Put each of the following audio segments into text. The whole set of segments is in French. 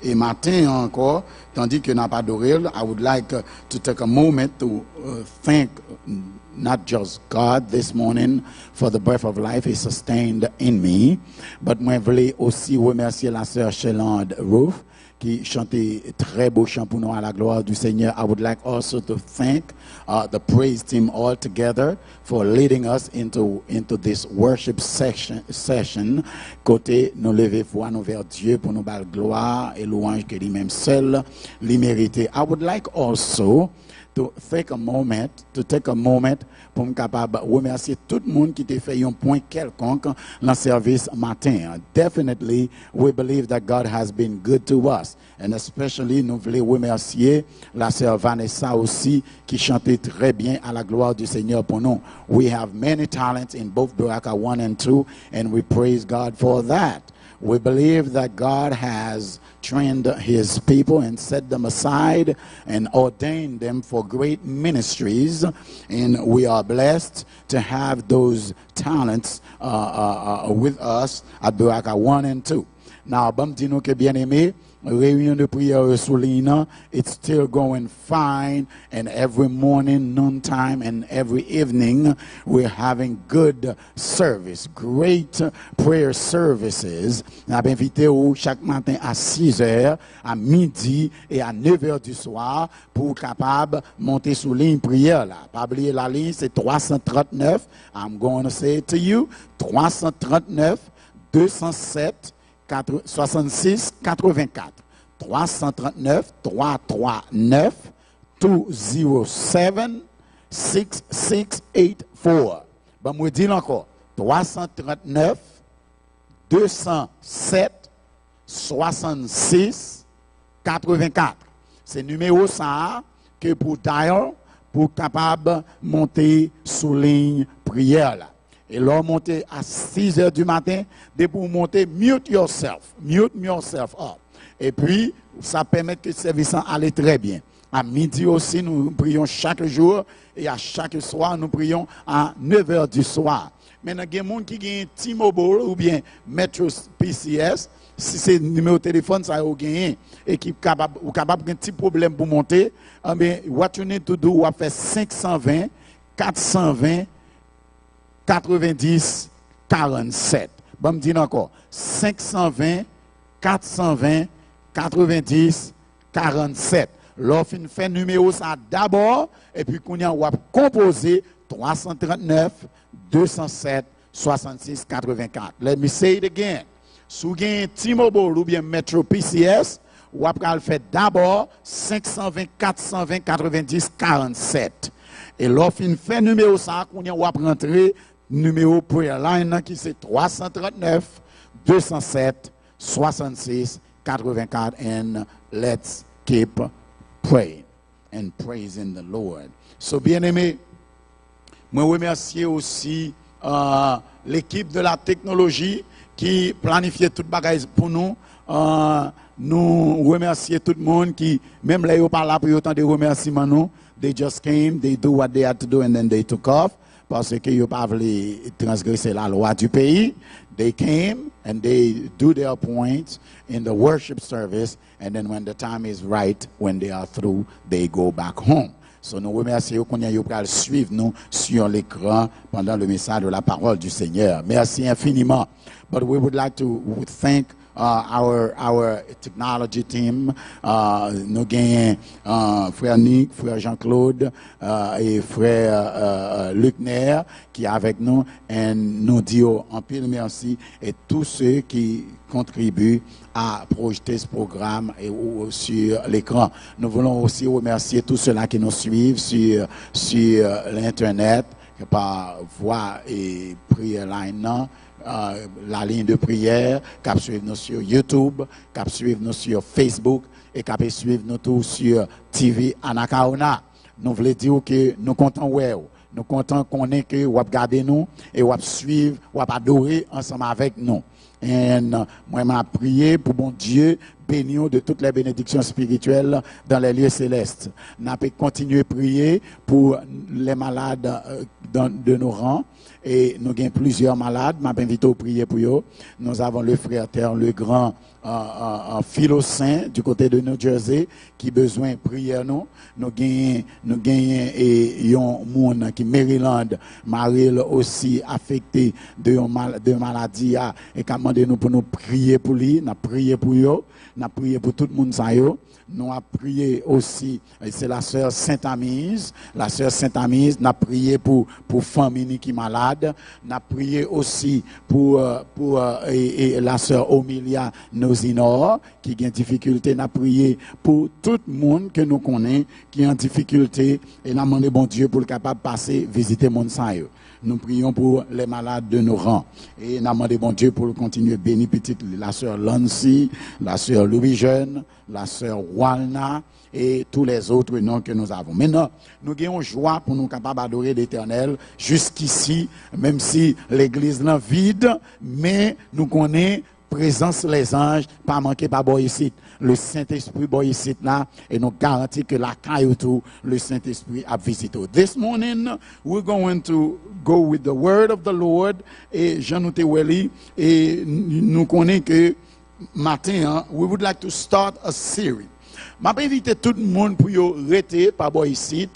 Et matin encore, tandis que n'a pas adoré, I would like to take a moment to thank not just God this morning for the breath of life He sustained in me, but moi voulais aussi remercier la sœur Shelande Ruth qui chantait très beau chant pour nous à la gloire du Seigneur. I would like also to thank the praise team all together for leading us into this worship session. Côté nous lever foi nous vers Dieu pour nous bal gloire et louange que lui-même seul lui mérite. I would like also to take a moment pour me capable remercier tout le monde qui t'a fait un point quelconque dans le service matin. Definitely, we believe that God has been good to us. And especially, nous voulons remercier la sœur Vanessa aussi qui chantait très bien à la gloire du Seigneur pour nous. We have many talents in both Baraka 1 and 2 and we praise God for that. We believe that God has trained His people and set them aside and ordained them for great ministries. And we are blessed to have those talents with us at Baraka 1 and 2. Now, Bamtino ke bien-aimé, réunion de prière Soulina, it's still going fine, and every morning, noontime, and every evening, we're having good service, great prayer services. On a invité chaque matin à 6h, à midi et à 9h du soir pour capable monter sous ligne prière là. Pas oublier la ligne, c'est 339. I'm going to say it to you, 339 207 66 84 339 339 207 6684. Bon, moi dis encore 339 207 66 84. C'est numéro ça que pour dial pour capable monter sous ligne prière là. Et là, monter à 6h du matin, dès pour monter, mute yourself up. Et puis, ça permet que le service aille très bien. À midi aussi, nous prions chaque jour, et à chaque soir, nous prions à 9h du soir. Maintenant, il y a des gens qui ont T-Mobile ou bien Metro PCS, si c'est le numéro de téléphone, ça a gagné, et qui est capable d'un petit problème pour monter, mais what you need to do, on va faire 520, 420, 90 47. Bon, me dis encore 520 420 90 47. L'offre fait numéro ça d'abord et puis qu'on a composé 339 207 66 84. Let me say it again. Si vous avez T-Mobile ou bien Metro PCS, vous allez faire d'abord 520 420 90 47. Et l'offre fait numéro ça qu'on a rentrer numéro prayer line qui c'est 339 207 66 84 and let's keep praying and praising the Lord. So bien aimé, moi remercier aussi l'équipe de la technologie qui planifiait toute bagaille pour nous. Nous remercier tout le monde qui même là yo pas là pour autant de remerciements nous. They just came, they do what they had to do and then they took off. Parce que ils pas voulu transgresser la loi du pays. They came and they do their points in the worship service, and then when the time is right, when they are through, they go back home. So nous remercions qu'on y a suivre nous sur l'écran pendant le message de la parole du Seigneur. Merci infiniment. But we would like to thank our technology team, nous gagnons frère Nick, frère Jean-Claude et frère Luc Nair qui est avec nous et nous disons en pile merci et tous ceux qui contribuent à projeter ce programme sur l'écran. Nous voulons aussi remercier tous ceux-là qui nous suivent sur l'internet par voix et prière line. La ligne de prière, qui suivre nous sur YouTube, qui suivre nous sur Facebook et qui suivre nous tous sur TV Anakaona. Nous voulons dire que nous comptons nous comptons qu'on est que vous regardez nous et vous suivre, vous adorer ensemble avec nous. Et moi m'a prié pour bon Dieu bénis de toutes les bénédictions spirituelles dans les lieux célestes. Nous avons continué à prier pour les malades de nos rangs. Et nous avons plusieurs malades. Je m'invite à prier pour eux. Nous avons le frère Terre, le grand Philocin du côté de New Jersey qui a besoin de prière. Nous avons un monde qui Maryland, Maril aussi affecté de maladie et qui a demandé nous pour nous prier pour lui. Nous avons prié pour eux. Nous avons prié pour tout le monde. Nous avons prié aussi, c'est la sœur Sainte-Amise. La sœur Sainte-Amise, nous avons prié pour famille qui est malade. Nous avons prié aussi pour la sœur Omilia Nozinor qui a une difficulté. Nous avons prié pour tout le monde que nous connaissons qui est en difficulté. Et nous avons demandé bon Dieu pour le capable de passer, visiter mon sang. Nous prions pour les malades de nos rangs. Et nous avons demandé bon Dieu pour continuer à bénir petite la sœur Lancy, la sœur Louis Jeune, la sœur Walna et tous les autres noms que nous avons. Maintenant, nous avons joie pour nous capables d'adorer l'Éternel jusqu'ici, même si l'église est vide, mais nous connaissons présence les anges, pas manquer pas boy ici. Le Saint-Esprit boy ici là, et nous garantit que la caille tout, le Saint-Esprit a visité. This morning, we're going to go with the word of the Lord, et Jean Welly, et nous connaissons que matin, we would like to start a series. Je vais inviter tout le monde pour rester par ici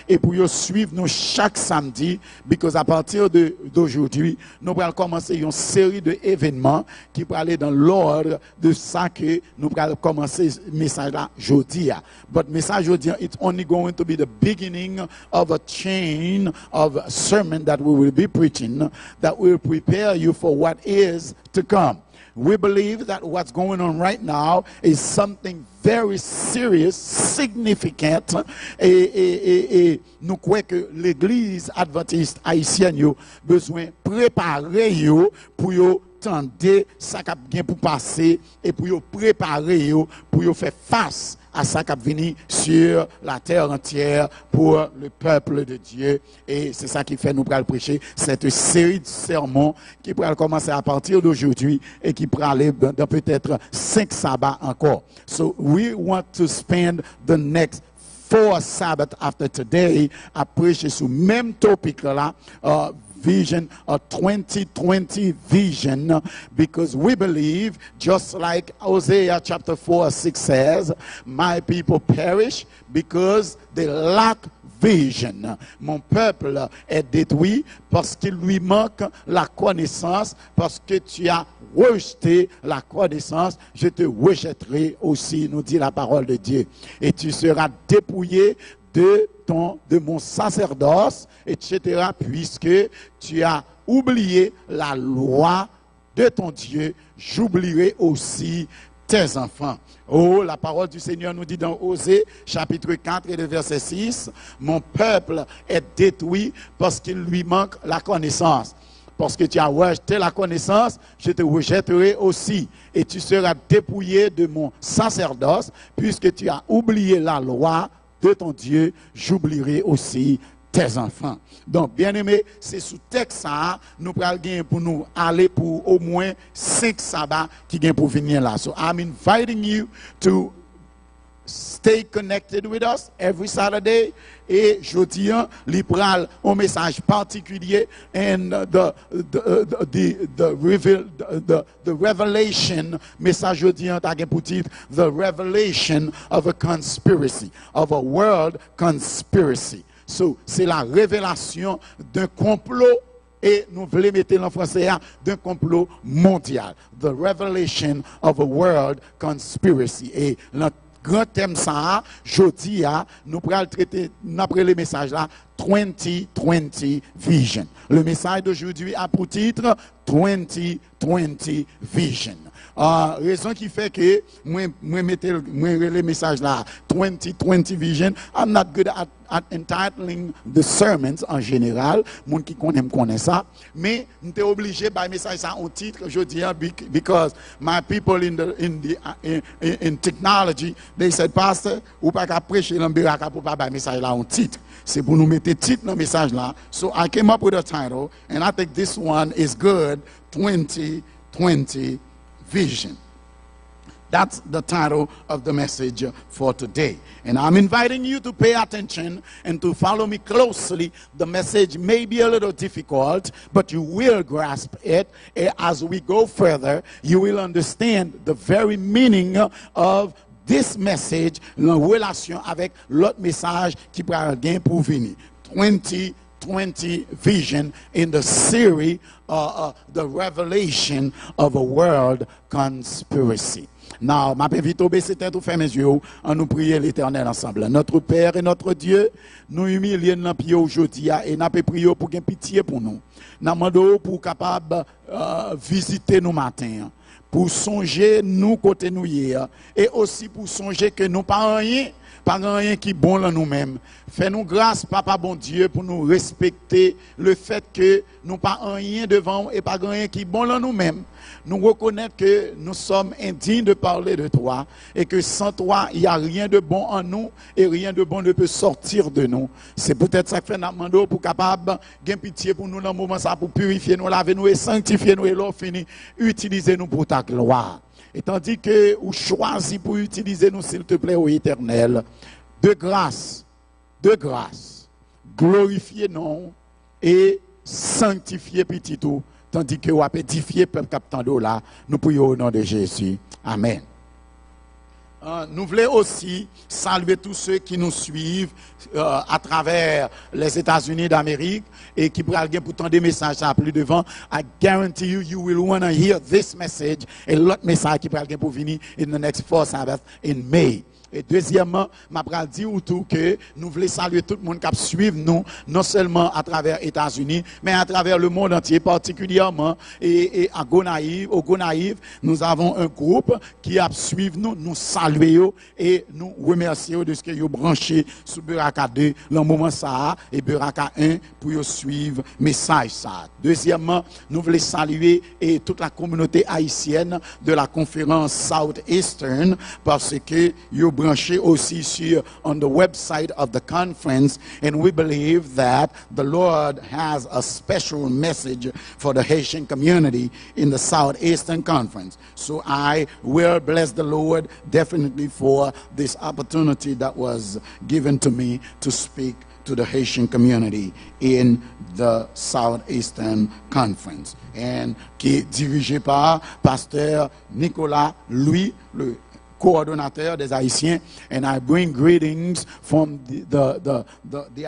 et pour suivre nous chaque samedi, parce qu'à partir d'aujourd'hui, nous allons commencer une série d'événements qui vont aller dans l'ordre de ça que nous allons commencer le message là aujourd'hui. But le message aujourd'hui, it's only going to be the beginning of a chain of sermon that we will be preaching, that will prepare you for what is to come. We believe that what's going on right now is something very serious, significant, et nous croyons que l'église adventiste haïtienne a besoin de préparer pour tendre ça qui vient pour passer et pour préparer pour faire face à ça qui vient sur la terre entière pour le peuple de Dieu. Et c'est ça qui fait nous prêcher cette série de sermons qui pourra commencer à partir d'aujourd'hui et qui pourra aller dans peut-être 5 sabbats encore. So we want to spend the next 4 Sabbaths after today à prêcher sur le même topic là, vision, a 2020 vision, because we believe, just like Hosea chapter 4:6 says, my people perish because they lack vision. Mon peuple est détruit parce qu'il lui manque la connaissance, parce que tu as rejeté la connaissance, je te rejetterai aussi, nous dit la parole de Dieu. Et tu seras dépouillé de mon sacerdoce, etc., puisque tu as oublié la loi de ton Dieu, j'oublierai aussi tes enfants. Oh, la parole du Seigneur nous dit dans Osée, chapitre 4 et le verset 6, mon peuple est détruit parce qu'il lui manque la connaissance. Parce que tu as rejeté la connaissance, je te rejetterai aussi. Et tu seras dépouillé de mon sacerdoce, puisque tu as oublié la loi de ton Dieu, j'oublierai aussi tes enfants. Donc, bien aimé, c'est sous texte ça, nous prenons pour nous aller pour au moins 5 sabbats qui viennent pour venir là. So, I'm inviting you to stay connected with us every Saturday. Et je dis, il prend un message particulier and the revelation, message je dis, pour titre, the revelation of a conspiracy, of a world conspiracy. So, c'est la révélation d'un complot. Et nous voulons mettre en français d'un complot mondial. The revelation of a world conspiracy. Et notre grand thème ça, jeudi, nous pourrons traiter, après le message là, 2020 Vision. Le message d'aujourd'hui a pour titre 2020 Vision. Raison qui fait que moi mettre le message là 2020 Vision. I'm not good at entitling the sermons en général, mon qui connaît ça, mais nous sommes obligés par message ça en titre je dis because my people in technology they said pastor ou pas qu'à prêcher l'ambiraka pour pas message là en titre. C'est pour nous mettre titre dans message là. So I came up with a title and I think this one is good, 2020 Vision. That's the title of the message for today. And I'm inviting you to pay attention and to follow me closely. The message may be a little difficult, but you will grasp it. As we go further, you will understand the very meaning of this message en relation avec l'autre message qui va gagner pour venir. 2020 vision in the series, The Revelation of a World Conspiracy. Now, ma invite au baisser tête ou fermer mes yeux, en nous prier l'Éternel ensemble. Notre Père et notre Dieu, nous humilions dans pied aujourd'hui et nous prions pour qu'il y ait pitié pour nous. Nous demandons pour capable visiter nous matin, pour songer nous côté nous hier et aussi pour songer que nous pas rien qui bon là nous-mêmes. Fais-nous grâce, Papa bon Dieu, pour nous respecter le fait que nous pas rien devant et pas rien qui bon là nous-mêmes. Nous reconnaître que nous sommes indignes de parler de toi et que sans toi, il n'y a rien de bon en nous et rien de bon ne peut sortir de nous. C'est peut-être ça que fait notre demande pour capable de pitié pour nous dans le moment ça, pour purifier nous, laver nous et sanctifier nous et l'or fini, utiliser nous pour ta gloire. Et tandis que vous choisissez pour utiliser nous, s'il te plaît, ô Éternel, de grâce, glorifiez nous et sanctifiez petit tout, tandis que vous avez édifié peuple captant d'eau là, nous prions au nom de Jésus. Amen. Nous voulons aussi saluer tous ceux qui nous suivent à travers les États-Unis d'Amérique et qui pourraient pour pourtant des messages à plus devant. I guarantee you, you will want to hear this message et l'autre message qui pourraient pour venir in the next 4 Sabbath in May. Et deuxièmement, je dire tout que nous voulons saluer tout le monde qui suit nous, non seulement à travers les États-Unis, mais à travers le monde entier, particulièrement et à Gonaïve. Au Gonaïve, nous avons un groupe qui a suivi nous, nous saluons et nous remercions de ce qu'ils ont branché sur Beraka 2, le moment ça, et Beraka 1 pour suivre le message ça. Deuxièmement, nous voulons saluer et toute la communauté haïtienne de la conférence Southeastern parce que ils ont branché aussi sur on the website of the conference, and we believe that the Lord has a special message for the Haitian community in the Southeastern Conference. So I will bless the Lord definitely for this opportunity that was given to me to speak to the Haitian community in the Southeastern Conference, and qui est dirigé par Pasteur Nicolas Louis, le coordonnateur des Haïtiens, and I bring greetings from the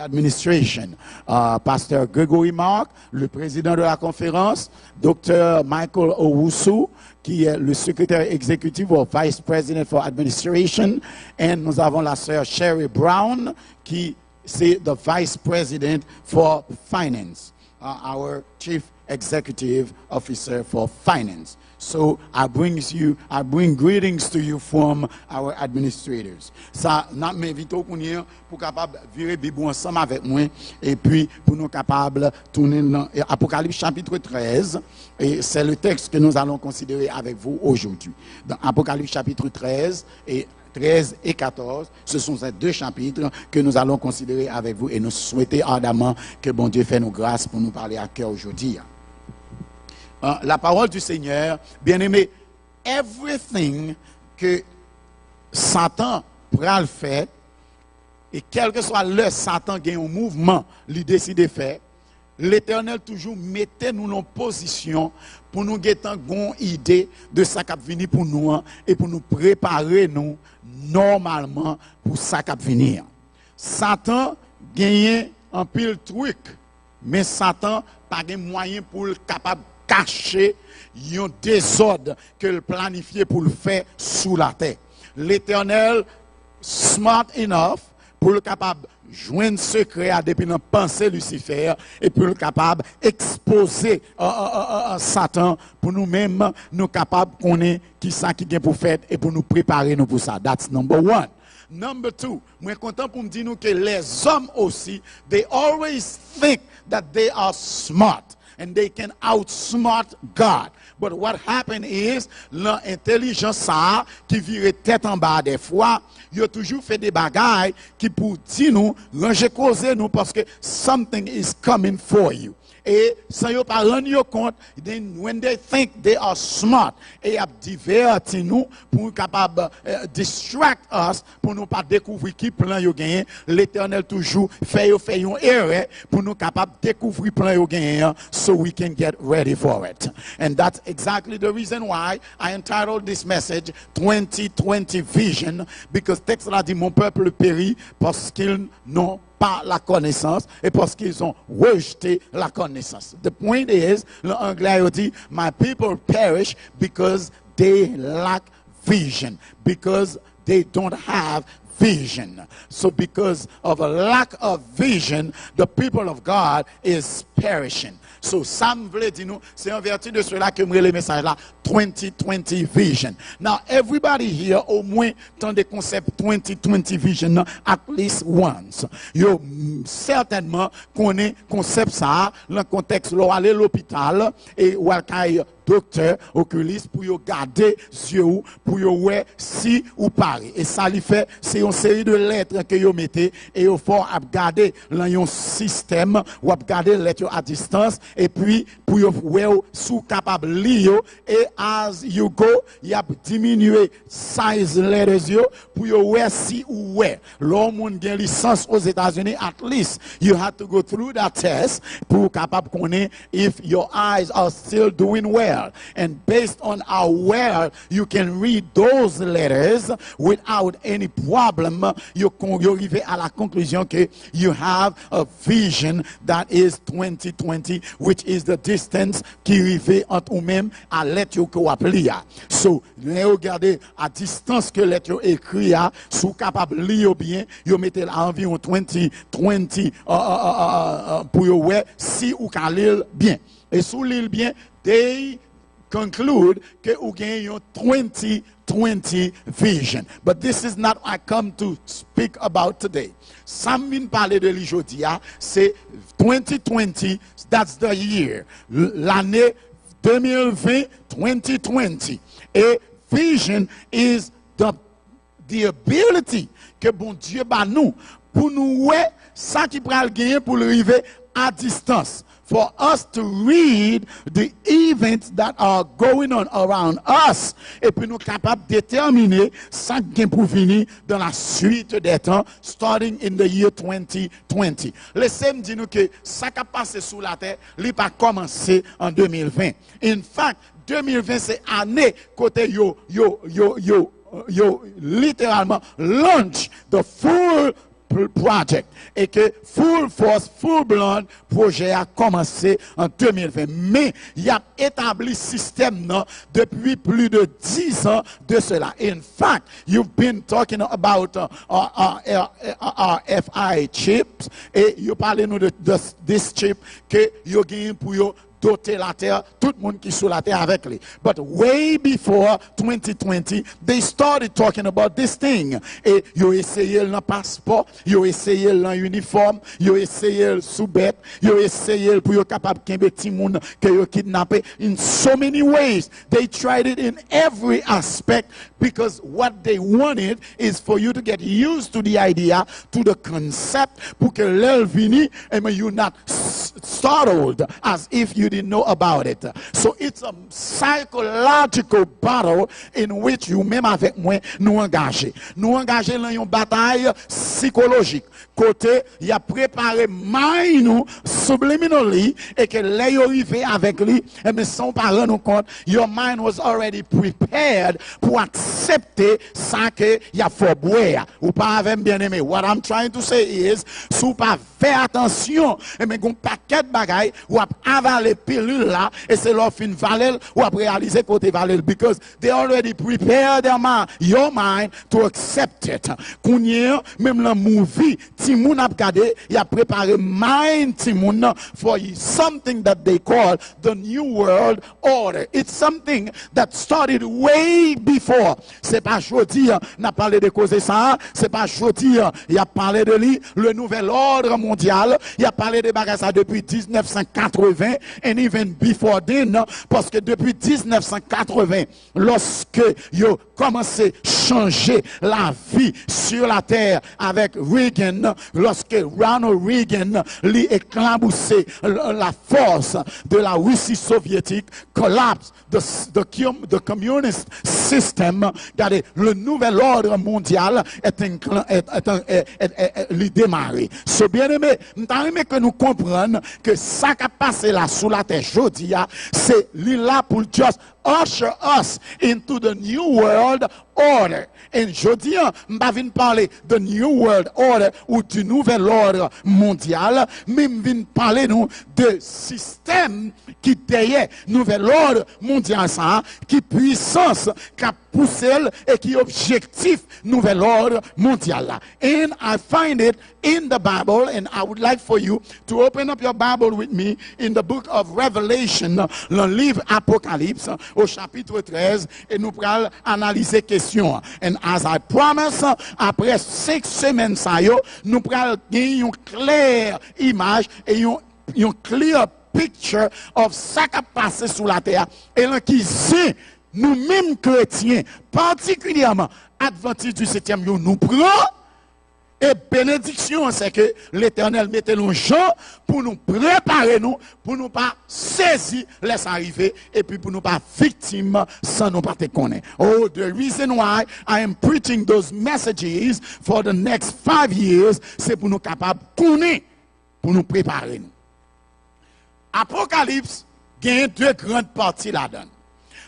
administration. Pasteur Gregory Mark, le président de la conférence, Dr. Michael Owusu, qui est le secrétaire exécutif ou Vice President for Administration, et nous avons la sœur Sherry Brown, qui c'est the Vice President for Finance, our Chief Executive Officer for Finance. So I bring greetings to you from our administrators. Ça n'a m'invite pour capable virer Bible ensemble avec moi et puis pour nous capable tourner dans Apocalypse chapitre 13 et c'est le texte que nous allons considérer avec vous aujourd'hui. Dans Apocalypse chapitre 13 et 14, ce sont ces deux chapitres que nous allons considérer avec vous et nous souhaitons ardemment que bon Dieu fait nous grâce pour nous parler à cœur aujourd'hui. La parole du Seigneur, bien-aimé, everything que Satan pourra le faire, et quel que soit le Satan qui a un mouvement, il décide de faire, l'Éternel toujours mettait nous en position pour nous avoir une idée de ce qui va venir pour nous et pour nous préparer nous normalement pour ce qui va venir. Satan gagne un pile truc, mais Satan n'a pas de moyen pour le capable cacher un désordre que le planifié pour le faire sous la terre. L'Éternel, smart enough, pour le capable joindre secret à depuis dans pensée Lucifer et pour le capable exposer Satan pour nous-mêmes nous capables connaître qui ça qui vient pour faire et pour nous préparer nous pour ça. That's number one. Number two, moi content pour me dire nous que les hommes aussi, they always think that they are smart and they can outsmart God. But what happened is, l'intelligence qui vire tête en bas des fois, il a toujours fait des bagailles qui pour dire nous, ranger causer nous parce que something is coming for you. et sans yo pas rendre compte, then when they think they are smart, et a diverti nous pour capable distract us pour nous pas découvrir qui plan yo gagné. L'Éternel toujours fait une erreur pour nous capable découvrir plan yo gagné so we can get ready for it. And that's exactly the reason why I entitled this message 2020 Vision, because texte là dit mon peuple périt parce qu'ils n'ont pas la connaissance et parce qu'ils ont rejeté la connaissance. The point is, l'anglais dit, my people perish because they lack vision, because they don't have vision. So because of a lack of vision, the people of God is perishing. So Sam vle dit nous, c'est en vertu de cela que me le message là 2020 vision. Now everybody here au moins dans des concepts 2020 vision at least once. Yo certainement connaît concept ça dans contexte là aller l'hôpital et ou docteur oculiste pour yo garder yeux pour yo ouais si ou pari et ça lui fait c'est une série de lettres que yo mettez et yo faut garder dans un système ou garder lettres à distance et puis pour yo ouais sous capable lire et as you go y a diminuer size letters yo pour yo ouais si ou ouais l'homme gain licence aux États-Unis at least you have to go through that test pour capable connaître if your eyes are still doing well. And based on how well you can read those letters without any problem, you arrive à la conclusion que you have a vision that is 2020, which is the distance qui arrive entre vous-même à l'être que vous appelez. So, regardez à distance que l'être écrit, sous capable de lire bien, vous mettez à environ 20 pour vous si vous can lire bien. Et sous lire bien, they conclude que vous gagnez 2020 vision. But this is not what I come to speak about today. Sam vient parler de l'aujourd'hui, c'est 2020, that's the year. L'année 2020. Et vision is the ability que bon Dieu bat nous pour nous ouais ça qui pral gagner pour arriver à distance. For us to read the events that are going on around us, et puis nous capables de déterminer ça qui pour venir dans la suite des temps, starting in the year 2020. Laissez-moi dire nous que ça qui a passé sous la terre, il pas commencé en 2020. In fact, 2020 c'est année côté yo littéralement launch the full project et que full force, full blown projet a commencé en 2020. Mais il a établi système non, depuis plus de 10 ans de cela. In fact, you've been talking about RFI chips et you parlez nous de this chip que you gain pour you doter la terre, tout le monde qui est sur la terre avec lui. But way before 2020, they started talking about this thing. Et ils ont essayé le passeport, ils ont essayé l'uniforme, ils ont essayé le sous-bête, ils ont essayé pour être capable de petit monde que ils kidnappé. In so many ways, they tried it in every aspect because what they wanted is for you to get used to the idea, to the concept, pour que l'elle vini, and you're not startled as if you didn't know about it. So it's a psychological battle in which you même avec moi nous engager. Nous engager dans une bataille psychologique. Côté, il a préparé mind nous subliminally et que les arrivé avec lui et mais sans pas rendre compte, your mind was already prepared pour accepter ça que il a faut boire ou pas avec bien aimé. What I'm trying to say is sous pas faire attention et mais gon paquet de bagaille ou avaler pilule là et c'est leur fin valel ou réaliser côté valel because they already prepared their mind, your mind to accept it. Kounye même la movie Timoun a regardé, il a préparé mind Timoun for something that they call the New World Order. It's something that started way before. C'est pas jodi n'a parlé de causer ça, c'est pas jodi il a parlé de lui le nouvel ordre mondial, il a parlé de bagages ça depuis 1980 and even before then parce que depuis 1980 lorsque yo commencé à changer la vie sur la terre avec Reagan, lorsque Ronald Reagan lui éclaboussé la force de la Russie soviétique, collapse the communist system, regardez, le nouvel ordre mondial est démarré. Ce bien-aimé, nous aimé que nous comprenions que ça qui a passé là sous la terre aujourd'hui, c'est là pour just usher us into the new world order. Et je dis, je ne vais pas parler de New World Order ou du nouvel ordre mondial, mais je vais parler de système qui est nouvel ordre mondial, ça, qui puissance, qui a poussé et qui objectif nouvel ordre mondial. And I find it in the Bible, and I would like for you to open up your Bible with me in the book of Revelation, le livre Apocalypse, au chapitre 13, et nous pourrons analyser question. And as I promise, après 5 semaines, nous pourrons gagner une claire image et une clear picture of ce qui a passé sur la terre. Et là, qui sait, nous-mêmes chrétiens, particulièrement adventistes du 7e jour, nous prenons. Et bénédiction, c'est que l'Éternel mette nos gens pour nous préparer, pour nous pas saisir les arrivées et puis pour nous pas victimes sans nous pas te connaître. Oh, the reason why I am preaching those messages for the next 5 years, c'est pour nous capables de connaître, pour nous préparer. Apocalypse gagne 2 grandes parties là-dedans.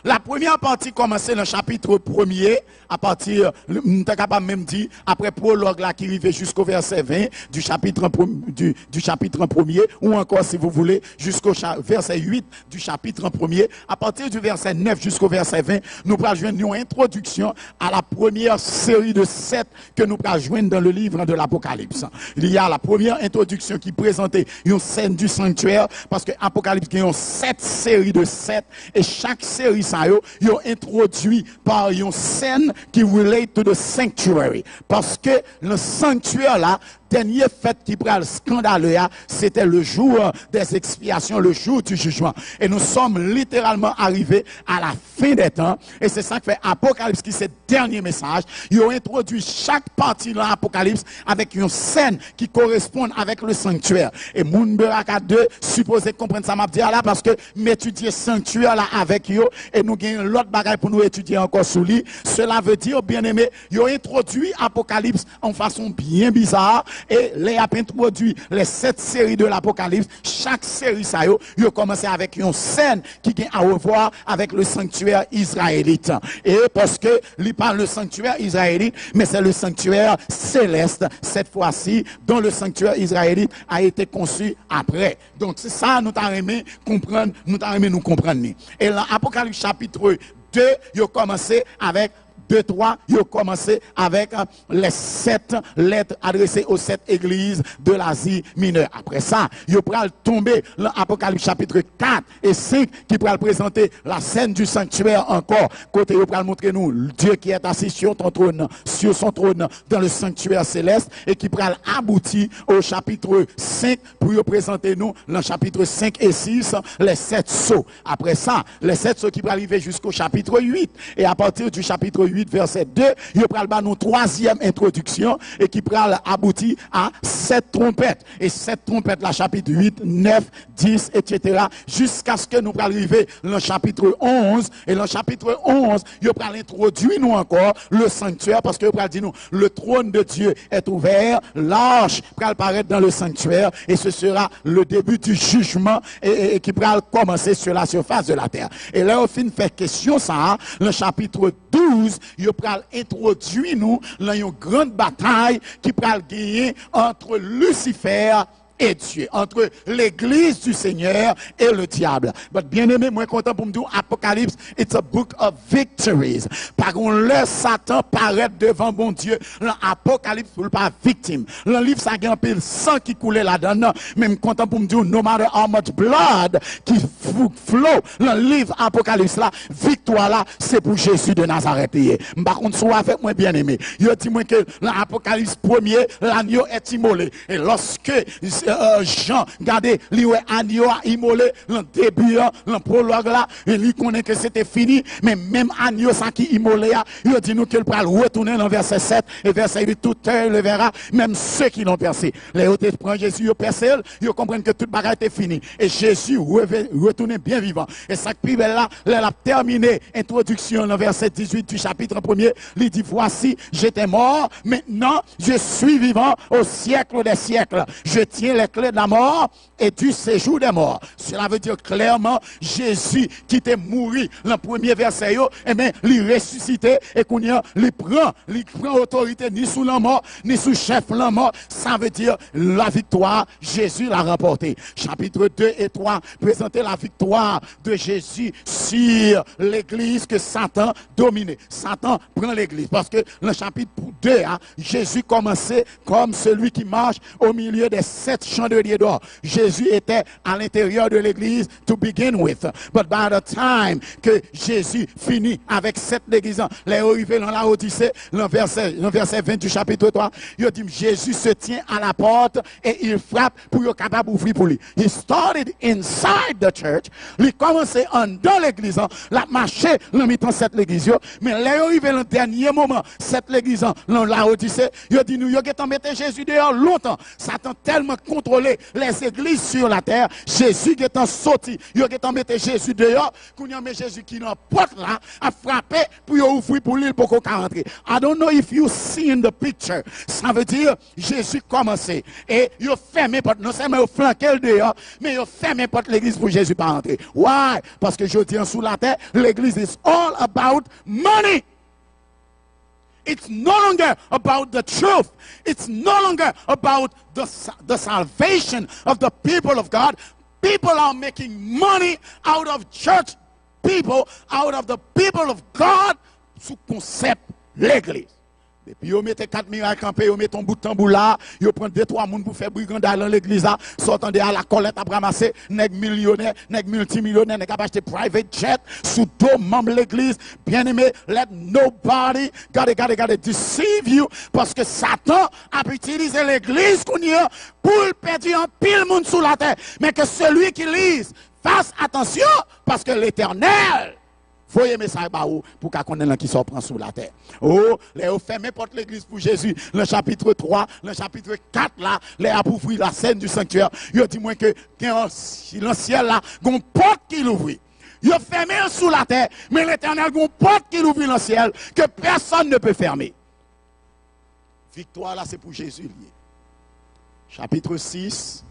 La première partie commence dans le chapitre 1er, à partir, nous sommes capable même dire, après prologue là qui arrive jusqu'au verset 20 du chapitre 1er, ou encore si vous voulez, jusqu'au verset 8 du chapitre 1er, à partir du verset 9 jusqu'au verset 20, nous pourrons joindre une introduction à la première série de 7 que nous pourrons joindre dans le livre de l'Apocalypse. Il y a la première introduction qui présentait une scène du sanctuaire, parce que l'Apocalypse a 7 séries de 7, et chaque série ça yo introduit par une scène qui relate to the sanctuary, parce que le sanctuaire là, dernier fait qui prend le scandaleux, c'était le jour des expiations, le jour du jugement. Et nous sommes littéralement arrivés à la fin des temps. Et c'est ça que fait Apocalypse, qui c'est le dernier message. Ils ont introduit chaque partie de l'Apocalypse avec une scène qui correspond avec le sanctuaire. Et Moun Beraka 2 supposé comprendre ça m'a dit là, parce que m'étudier sanctuaire là avec eux, et nous gagnons l'autre bagaille pour nous étudier encore sous lui. Cela veut dire, bien aimé, ils ont introduit Apocalypse en façon bien bizarre. Et les a introduit les 7 séries de l'Apocalypse. Chaque série, ça y a commencé avec une scène qui a à revoir avec le sanctuaire israélite. Et parce que, il parle le sanctuaire israélite, mais c'est le sanctuaire céleste, cette fois-ci, dont le sanctuaire israélite a été conçu après. Donc, c'est ça, nous t'avons aimé comprendre, nous comprendre. Et l'Apocalypse chapitre 2, il a commencé avec 2-3, il a commencé avec les 7 lettres adressées aux 7 églises de l'Asie mineure. Après ça, il va tomber dans l'Apocalypse chapitre 4 et 5 qui va présenter la scène du sanctuaire encore. Côté, il va montrer nous Dieu qui est assis sur son trône dans le sanctuaire céleste et qui va aboutir au chapitre 5 pour présenter nous dans le chapitre 5 et 6 les 7 sceaux. Après ça, les 7 sceaux qui vont arriver jusqu'au chapitre 8 et à partir du chapitre 8 verset 2, il va nous une troisième introduction et qui va aboutir à 7 trompettes. Et 7 trompettes, la chapitre 8, 9, 10, etc. jusqu'à ce que nous arrivions dans le chapitre 11. Et dans le chapitre 11, il va introduire nous encore le sanctuaire parce qu'il va dire nous, le trône de Dieu est ouvert, l'arche va apparaître dans le sanctuaire et ce sera le début du jugement et qui va commencer sur la surface de la terre. Et là, au fin fait question ça, le chapitre 12, il va introduire nous dans une grande bataille qui va gagner entre Lucifer et Dieu, entre l'église du Seigneur et le diable. Mais bien aimé, moi content pour me dire, Apocalypse, it's a book of victories. Par contre, le Satan paraît devant bon Dieu. L'Apocalypse, pour pas victime. Le livre, ça a un peu le sang qui coulait là-dedans. Même content pour me dire, no matter how much blood qui flow, le livre Apocalypse là, victoire là, c'est pour Jésus de Nazareth. Par contre, soit avec moi bien aimé. Il dit moi que l'Apocalypse premier, l'agneau est immolé. Et lorsque Jean, regardez, lui ouais agneau a immolé le début, le prologue là, et lui connaît que c'était fini, mais même agneau ça qui immolé, il dit nous qu'il va retourner dans verset 7 et verset 8, tout œil le verra, même ceux qui l'ont percé. Les autres prennent Jésus, ils percé, ils comprennent que toute bagarre était finie. Et Jésus retourné bien vivant. Et ça qui là, elle a terminé, introduction dans verset 18 du chapitre 1er, il dit voici, j'étais mort, maintenant je suis vivant au siècle des siècles. Je tiens les clés de la mort et du séjour des morts. Cela veut dire clairement, Jésus qui était mort, dans le premier verset, et bien, il ressuscité et qu'on y a, il prend autorité ni sous la mort, ni sous chef la mort. Ça veut dire la victoire, Jésus l'a remporté. Chapitre 2 et 3, présenter la victoire de Jésus sur l'église que Satan dominait. Satan prend l'église parce que dans le chapitre 2, Jésus commençait comme celui qui marche au milieu des 7 chandeliers d'or. Jésus était à l'intérieur de l'église to begin with. But by the time que Jésus finit avec cette église, les arrivés dans la Odyssée, le verset 20 du chapitre 3, il dit Jésus se tient à la porte et il frappe pour être capable d'ouvrir pour lui. He started inside the church. Il commençait dans l'église, la marché dans mi-temps cette l'église, mais les arrivés dans le dernier moment, cette l'église dans la Odyssée, il dit nous, il a mettre Jésus dehors longtemps. Satan tellement contrôlé les églises sur la terre, Jésus est sorti, il a mettre Jésus dehors, qu'on y a mis Jésus qui dans porte là, a frappé pour ouvrir pour lui pour qu'on rentrer. I don't know if you see in the picture. Ça veut dire Jésus commençait et il a fermé porte, non seulement il a flanqué le dehors, mais il a fermé porte l'église pour Jésus pas rentrer. Why? Parce que je dis sous la terre, l'église is all about money. It's no longer about the truth. It's no longer about the salvation of the people of God. People are making money out of church people, out of the people of God, sous concept l'église. Et puis, vous mettez 4 miracles campés, vous mettez un bout de tambour là, vous prenez 2-3 personnes pour faire brigandage dans l'église là, sortant de la collecte à ramasser, nèg millionnaire, nèg multimillionnaire, nèg acheter private jet, sous deux membres de l'église. Bien aimé, let nobody gotta deceive you, parce que Satan a utilisé l'église qu'on y a pour perdre un pile monde sous la terre. Mais que celui qui lise, fasse attention, parce que l'éternel, voyez message pour qu'on connaisse qui s'en prend sous la terre. Oh, les fermé porte l'église pour Jésus. Le chapitre 3, le chapitre 4 là, les a ouvrir la scène du sanctuaire. Il dit moi que dans le ciel là, une porte qui l'ouvre. Il a fermé sous la terre, mais l'Éternel a une porte qui l'ouvre dans le ciel que personne ne peut fermer. Victoire là, c'est pour Jésus lié. Chapitre 6,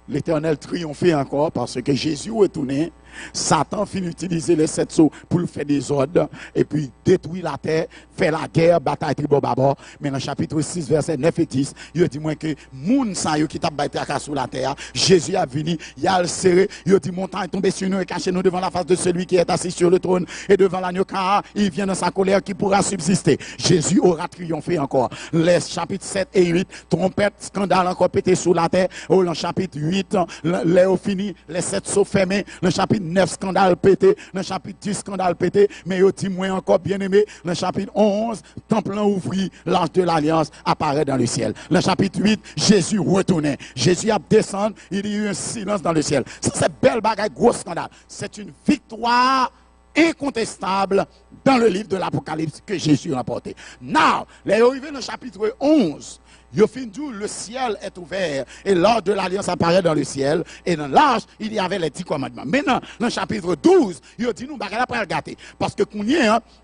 l'Éternel triomphait encore parce que Jésus est retourné. Satan finit d'utiliser les 7 sceaux pour faire des ordres et puis détruire la terre, faire la guerre, bataille tribo-babor. Mais dans le chapitre 6, verset 9 et 10, il dit moi que moun sa yo qui t'a battu sur la terre, Jésus a venu, il a le serré, il dit montagne tomber sur nous et cacher nous devant la face de celui qui est assis sur le trône et devant l'agneau car il vient dans sa colère qui pourra subsister. Jésus aura triomphé encore. Les chapitres 7 et 8, trompette, scandale encore pété sur la terre. Oh, le chapitre 8, les fini, les 7 sceaux fermés, le chapitre 9 scandales pété, dans le chapitre 10 scandales pété, mais il dit moi encore bien aimé, dans le chapitre 11, temple ouvri, l'arche de l'alliance apparaît dans le ciel. Dans le chapitre 8, Jésus retournait. Jésus a descendu, il y a eu un silence dans le ciel. Ça c'est belle bagaille, gros scandale. C'est une victoire incontestable dans le livre de l'Apocalypse que Jésus a remporté. Now, les arrivés dans le chapitre 11, le ciel est ouvert et l'ordre de l'alliance apparaît dans le ciel et dans l'arche il y avait les 10 commandements. Maintenant dans le chapitre 12 il dit nous bagala pour regarder parce que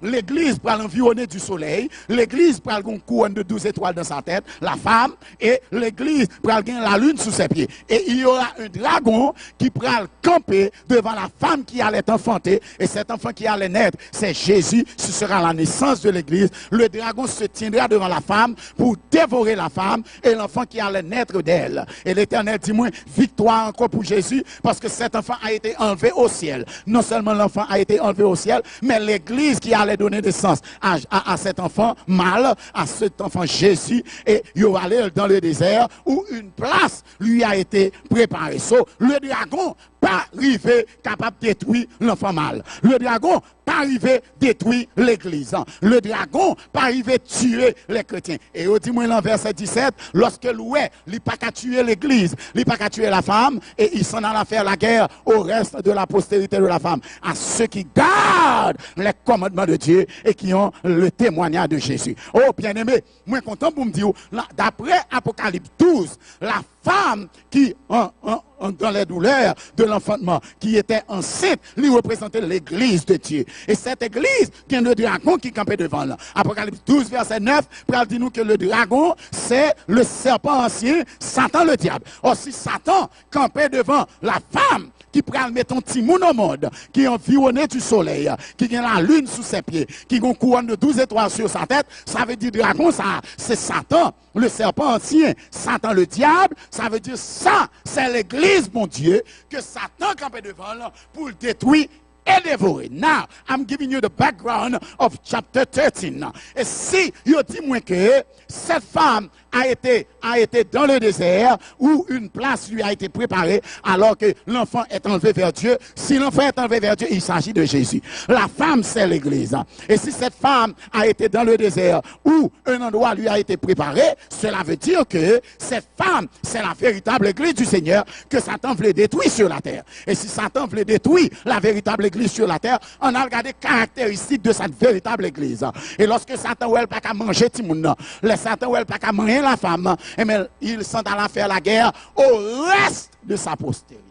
l'église pour l'environner du soleil, l'église pour une couronne de 12 étoiles dans sa tête, la femme, et l'église pour gagner la lune sous ses pieds et il y aura un dragon qui pourra camper devant la femme qui allait enfanter et cet enfant qui allait naître c'est Jésus. Ce sera la naissance de l'église. Le dragon se tiendra devant la femme pour dévorer la femme et l'enfant qui allait naître d'elle. Et l'Éternel dit moi, victoire encore pour Jésus, parce que cet enfant a été enlevé au ciel. Non seulement l'enfant a été enlevé au ciel, mais l'église qui allait donner naissance à cet enfant mâle, à cet enfant Jésus, et il va aller dans le désert où une place lui a été préparée. So, le dragon pas arrivé capable de détruire l'enfant mâle. Le dragon pas arrivé détruire l'église. Le dragon pas arrivé tuer les chrétiens. Et au dit dans verset 17, lorsque l'oué, il pas qu'à tuer l'église, il pas qu'à tuer la femme, et il s'en alla faire la guerre au reste de la postérité de la femme, à ceux qui gardent les commandements de Dieu et qui ont le témoignage de Jésus. Oh, bien-aimé, moi content pour me dire, d'après Apocalypse 12, la femme qui, dans les douleurs de l'enfantement, qui était enceinte, lui représentait l'église de Dieu. Et cette église, qui est le dragon qui campait devant là. Apocalypse 12, verset 9, pour dire nous que le dragon, c'est le serpent ancien, Satan le diable. Or, si Satan campait devant la femme, qui pral mettre un petit monde au monde, qui est environné du soleil, qui a la lune sous ses pieds, qui a une couronne de 12 étoiles sur sa tête, ça veut dire dragon, ça, c'est Satan, le serpent ancien, Satan le diable, ça veut dire ça, c'est l'église, mon Dieu, que Satan campait devant là pour le détruire et dévorer. Now, I'm giving you the background of chapter 13. Et si je dis moi que cette femme a été dans le désert où une place lui a été préparée alors que l'enfant est enlevé vers Dieu. Si l'enfant est enlevé vers Dieu, il s'agit de Jésus. La femme, c'est l'église. Et si cette femme a été dans le désert où un endroit lui a été préparé, cela veut dire que cette femme, c'est la véritable église du Seigneur que Satan voulait détruire sur la terre. Et si Satan voulait détruire la véritable église sur la terre, on a regardé les caractéristiques de cette véritable église. Et lorsque Satan ou elle pas qu'à manger Timoun, les Satan ou elle pas qu'à manger la femme, et bien, ils sont allés faire la guerre au reste de sa postérité.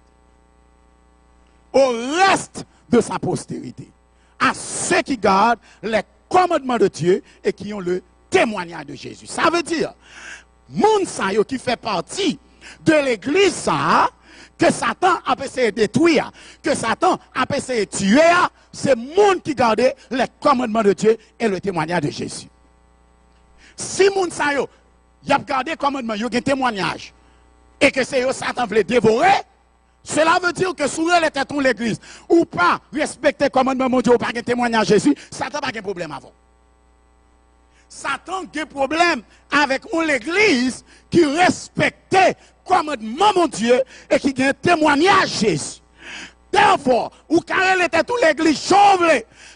Au reste de sa postérité. À ceux qui gardent les commandements de Dieu et qui ont le témoignage de Jésus. Ça veut dire, moun sa yo qui fait partie de l'église ça, que Satan a essayé de détruire, que Satan a essayé de tuer, c'est moun qui gardait les commandements de Dieu et le témoignage de Jésus. Si moun sa yo y a gardé le commandement, il y a un témoignage, et que c'est Satan voulait dévorer, cela veut dire que sous les têtons l'église, ou pas respecter le commandement de Dieu, ou pas un témoignage de Jésus, Satan n'a pas de problème avant. Satan a un problème avec l'église qui respectait le commandement de Dieu et qui a un témoignage de Jésus. Therefore, ou carré était toute l'église chauve,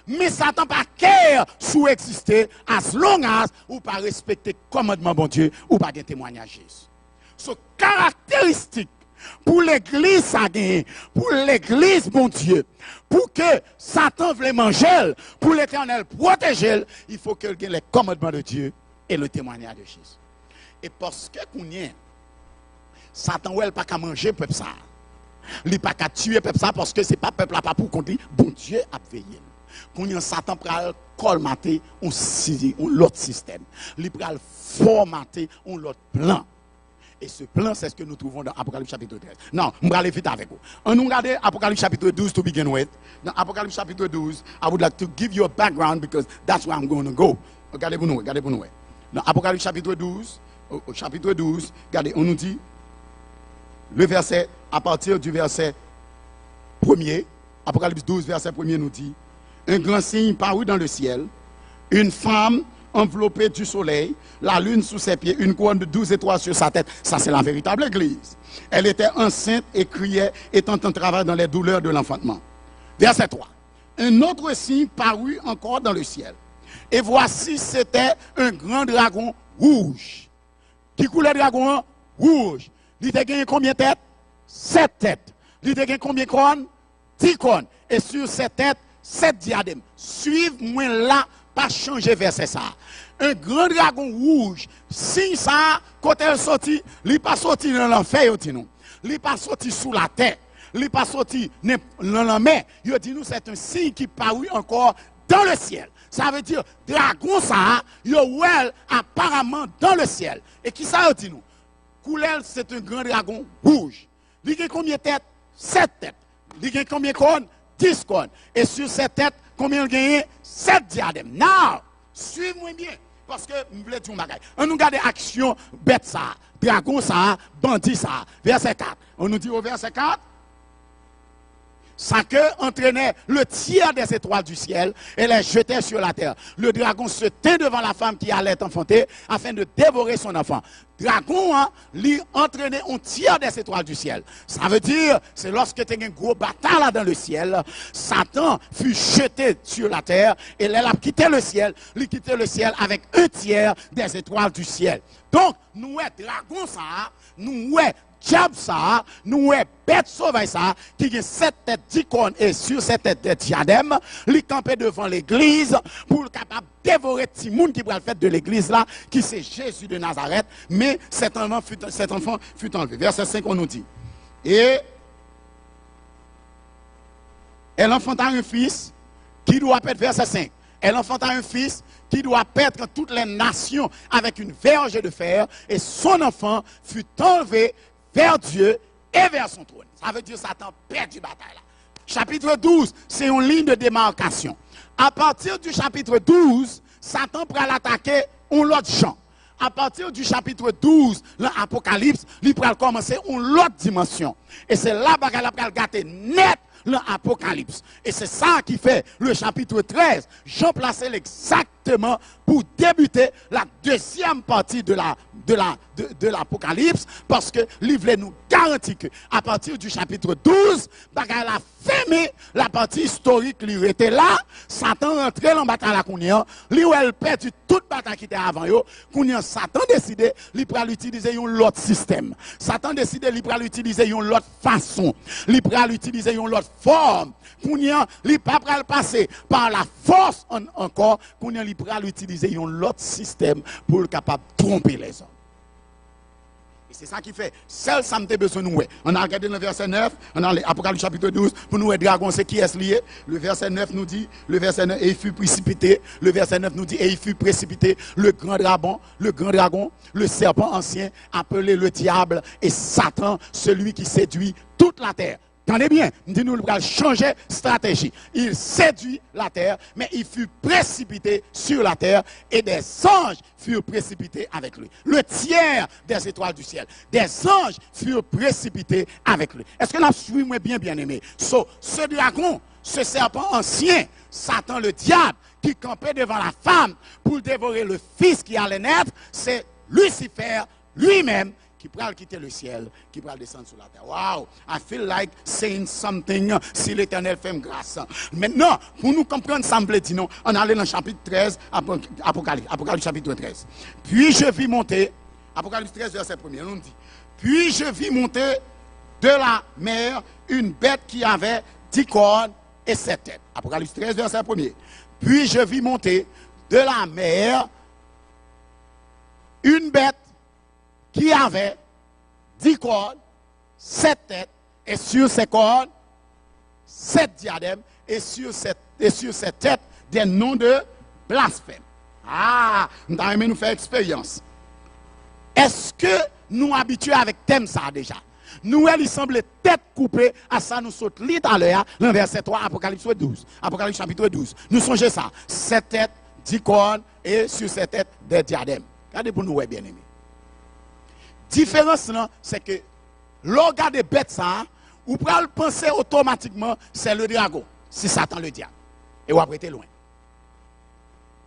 mais Satan pas care sous exister as long as ou pas respecter commandement bon Dieu ou pas de témoignage Jésus. Ce caractéristique pour l'église ça gagne, pour l'église bon Dieu, pour que Satan veuille manger, pour l'Éternel protéger, il faut qu'il ait les commandements de Dieu et le témoignage de Jésus. Et parce que qu'on y est, Satan ou elle pas qu'à manger peuple ça. Il pas qu'à tuer peuple ça parce que c'est pas peuple là pas pour contre bon Dieu a veillé. Quand y a Satan pral colmater un l'autre système. Il pral formater un l'autre plan. Et ce plan, c'est ce que nous trouvons dans Apocalypse chapitre 13. Non, on va aller vite avec vous. On nous regarde Apocalypse chapitre 12 to begin with. Dans Apocalypse chapitre 12, I would like to give you a background because that's where I'm going to go. Regardez pour nous. Dans Apocalypse chapitre 12, regardez, on nous dit, le verset, à partir du verset 1er, Apocalypse 12, verset 1er nous dit, un grand signe parut dans le ciel, une femme enveloppée du soleil, la lune sous ses pieds, une couronne de 12 étoiles sur sa tête. Ça, c'est la véritable église. Elle était enceinte et criait, étant en travail dans les douleurs de l'enfantement. Verset 3. Un autre signe parut encore dans le ciel. Et voici, c'était un grand dragon rouge. Qui coulait dragon rouge. Il a gagné combien de têtes? 7 têtes. Il a gagné combien de couronnes? 10 couronnes. Et sur cette tête, 7 diadèmes. Suivez-moi là, pas changer verset ça. Un grand dragon rouge, signe ça, quand elle sortit, il n'est pas sorti dans l'enfer, il n'est pas sorti sous la terre, il n'est pas sorti dans la mer. Il dit nous, c'est un signe qui parut encore dans le ciel. Ça veut dire, dragon ça, il est apparemment dans le ciel. Et qui ça dit nous? Coulel, c'est un grand dragon rouge. Il a combien de têtes? 7 têtes. Il a combien de cornes? 10 cornes. Et sur cette tête, combien il a? 7 diadèmes. Now, suivez-moi bien. Parce que, je voulais dire un bagage. On nous regarde action bête ça, dragon ça, bandit ça. Verset 4. On nous dit au verset 4. Sa queue entraînait le tiers des étoiles du ciel et les jetait sur la terre. Le dragon se tint devant la femme qui allait enfanter afin de dévorer son enfant. dragon, hein, lui entraîner un tiers des étoiles du ciel. Ça veut dire, c'est lorsque tu as une grosse bataille là dans le ciel, Satan fut jeté sur la terre et il a quitté le ciel, il quitté le ciel avec un tiers des étoiles du ciel. Donc, nous, dragon, ça, nous, diable ça, nous bête sauvage ça, qui a 7 têtes d'icônes et sur cette tête de diadème, il campé devant l'église pour le capable dévorer tout le monde qui va le faire de l'église là, qui c'est Jésus de Nazareth, mais cet enfant fut enlevé. Verset 5, on nous dit. Et elle enfanta un fils qui doit être, verset 5. Elle enfanta un fils qui doit paître toutes les nations avec une verge de fer, et son enfant fut enlevé vers Dieu et vers son trône. Ça veut dire que Satan perd du bataille là. Chapitre 12, c'est une ligne de démarcation. À partir du chapitre 12, Satan pourra l'attaquer un autre champ. À partir du chapitre 12, l'Apocalypse, il pourra commencer une autre dimension. Et c'est là qu'il va gâter net l'Apocalypse. Et c'est ça qui fait le chapitre 13. Jean placé exactement pour débuter la deuxième partie de l'Apocalypse, parce que livre nous garantit que à partir du chapitre 12, il a fermé la partie historique qui était là. Satan rentré dans la bataille à Kounia, lui où elle perdu toute bataille qui était avant yo. Kounia, Satan décidé, il pourra utiliser un autre système. Satan décidé, il pourra utiliser une autre façon. Il pourra utiliser une autre forme. Kounia, il pas le passer par la force encore. Kounia, il pourra utiliser un autre système pour être capable de tromper les hommes. Et c'est ça qui fait. Seul ça me besoin de nous. On a regardé le verset 9, on a l'Apocalypse chapitre 12, pour nous, le dragon, c'est qui est lié. Le verset 9 nous dit, le verset 9, et il fut précipité. Le verset 9 nous dit, et il fut précipité, le grand dragon, le serpent ancien, appelé le diable et Satan, celui qui séduit toute la terre. Attendez bien, nous allons changer de stratégie. Il séduit la terre, mais il fut précipité sur la terre et des anges furent précipités avec lui. Le tiers des étoiles du ciel, des anges furent précipités avec lui. Est-ce que nous suivons bien aimé? Ce dragon, ce serpent ancien, Satan le diable, qui campait devant la femme pour dévorer le fils qui allait naître, c'est Lucifer lui-même qui pourra quitter le ciel, qui pourra descendre sur la terre. Wow, I feel like saying something si l'Éternel fait grâce. Maintenant, pour nous comprendre ça, non, on allait dans le chapitre 13, Apocalypse chapitre 13. Puis je vis monter, Apocalypse 13, verset 1er, on dit, puis je vis monter de la mer une bête qui avait 10 cornes et 7 têtes. Apocalypse 13, verset 1er. Puis je vis monter de la mer une bête qui avait 10 cornes, 7 têtes, et sur ces cornes, 7 diadèmes, et sur ces têtes, des noms de blasphème. Ah, nous avons aimé nous faire expérience. Est-ce que nous habitués avec thème ça déjà? Nous, il semble tête coupée, à ça nous saute lit à l'heure, dans verset 3, Apocalypse 12. Apocalypse chapitre 12. Nous songez ça. 7 têtes, 10 cornes, et sur ces têtes, des diadèmes. Regardez pour nous, bien aimés. Différence, c'est que l'organe de bête, ça, vous pouvez penser automatiquement, c'est le dragon, si Satan le diable. Et vous apprêtez loin.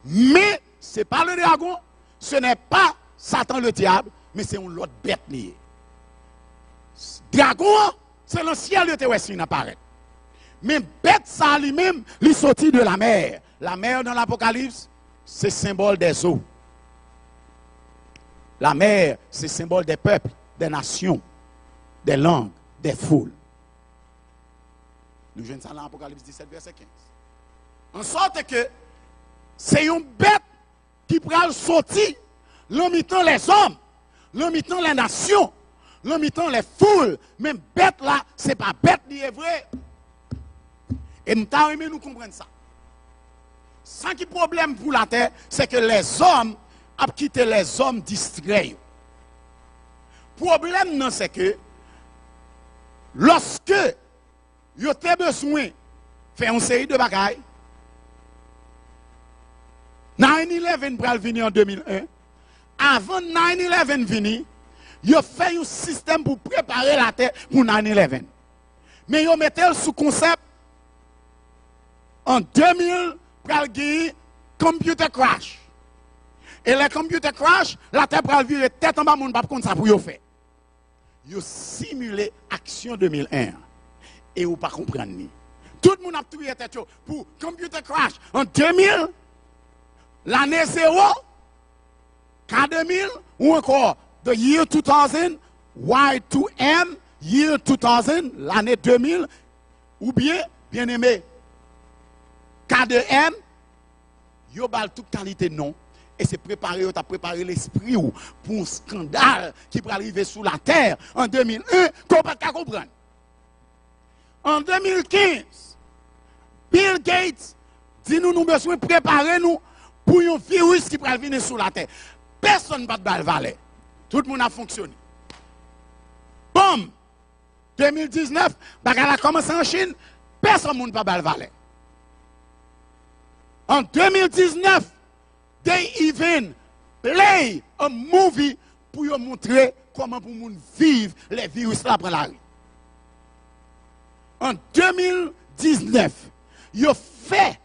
Mais, ce n'est pas le dragon, ce n'est pas Satan le diable, mais c'est une autre bête liée. Dragon, c'est le ciel de Tewessi apparaît. Mais bête, ça lui-même, il sortit de la mer. La mer dans l'Apocalypse, c'est symbole des eaux. La mer, c'est symbole des peuples, des nations, des langues, des foules. Nous jouons ça dans l'Apocalypse 17, verset 15. En sorte que c'est une bête qui prend sortir, l'imitant les hommes, l'imitant les nations, l'imitant les foules. Même bête là, ce n'est pas bête ni vrai. Et nous avons aimé nous comprendre ça. Sans qui problème pour la terre, c'est que les hommes a quitté les hommes distraits. Le problème, c'est que lorsque vous avez besoin de faire une série de bagailles, 9/11 pour venir en 2001, avant 9/11 venir, vous avez fait un système pour préparer la terre pour 9/11. Mais vous mettez le sous concept en 2000 pour le computer crash. Et les computers crash, la terre va virer tête en bas, mon pas comme ça pour yo faire. Yo simulé action 2001 et ou pas comprendre ni. Tout le monde a tué tête pour computer crash en 2000, l'année 0, K2000 ou encore the year 2000, Y2M, year 2000, l'année 2000 ou bien aimé K2M, yo bal toute qualité non. Et c'est préparé, t'as préparé l'esprit pour un scandale qui peut arriver sous la terre en 2001 qu'on ne peut pas comprendre. En 2015, Bill Gates dit nous besoin de préparer nous pour un virus qui peut venir sous la terre. Personne ne va te valer. Tout le monde a fonctionné. Boum! 2019, bagarre a commencé en Chine, personne ne va te valer. En 2019, they even play a movie pour vous montrer comment pour moun vivre les virus là prend la rue. En 2019, yo fait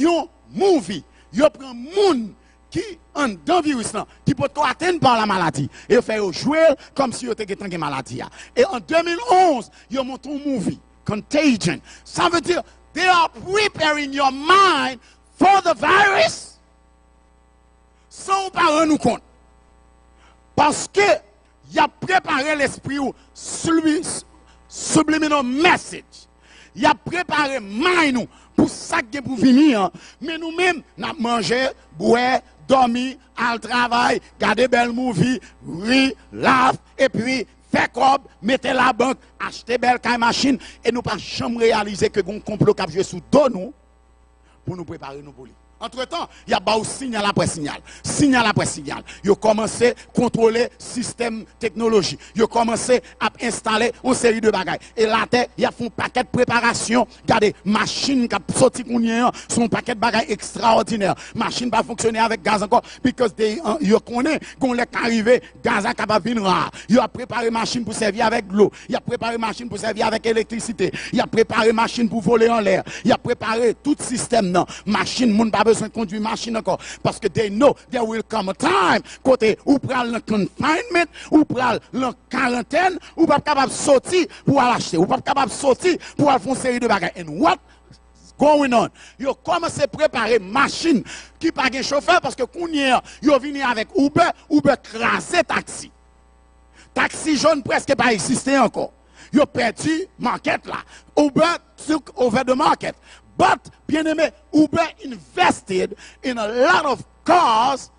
un movie, yo prend moun qui en dans virus là qui peut atteindre par la maladie et fait jouer comme si yo était une maladie. Et en 2011, yo montre un movie Contagion. Ça veut dire they are preparing your mind for the virus. Sans pas rendre nous compte. Parce que il a préparé l'esprit ou subliminal message. Il a préparé mind pour ça qui pour venir. Mais nous-mêmes, nous avons mangé, boire, dormi, al travail, garder belle movie, rire, laugh, et puis faire cob, mettre la banque, acheter belle caille machine, et nous pas jamais réaliser que nous complot qui joué sous dos nous pour nous préparer nous pour lui. Entre-temps, il y a un signal après signal. Signal après signal. Ils ont commencé à contrôler le système technologie. Ils ont commencé à installer une série de bagages. Et là, il y a un paquet de préparation. Regardez, machine qui a sorti son paquet de bagages extraordinaire. Machine va fonctionner avec gaz encore. Parce que ils connaissent qu'on est arrivé, gaz est capable de venir rare. Ils ont préparé machine pour servir avec l'eau. Ils ont préparé machine pour servir avec l'électricité. Ils ont préparé machine pour voler en l'air. Ils ont préparé tout le système. Non. Machine, moun pas besoin de conduire machine encore parce que they know there will come a time côté ou pral le confinement ou pral le quarantaine ou pas capable sortir pour aller acheter ou pas capable sortir pour aller faire une série de bagages. And what going on? Yo commencé à préparer machine qui pas de chauffeur parce que kounye yo vini avec Uber crasé taxi. Taxi jaune presque pas existé encore. Yo perdu market là. Uber took over the market. But, bien aimé, Uber invested in a lot of cars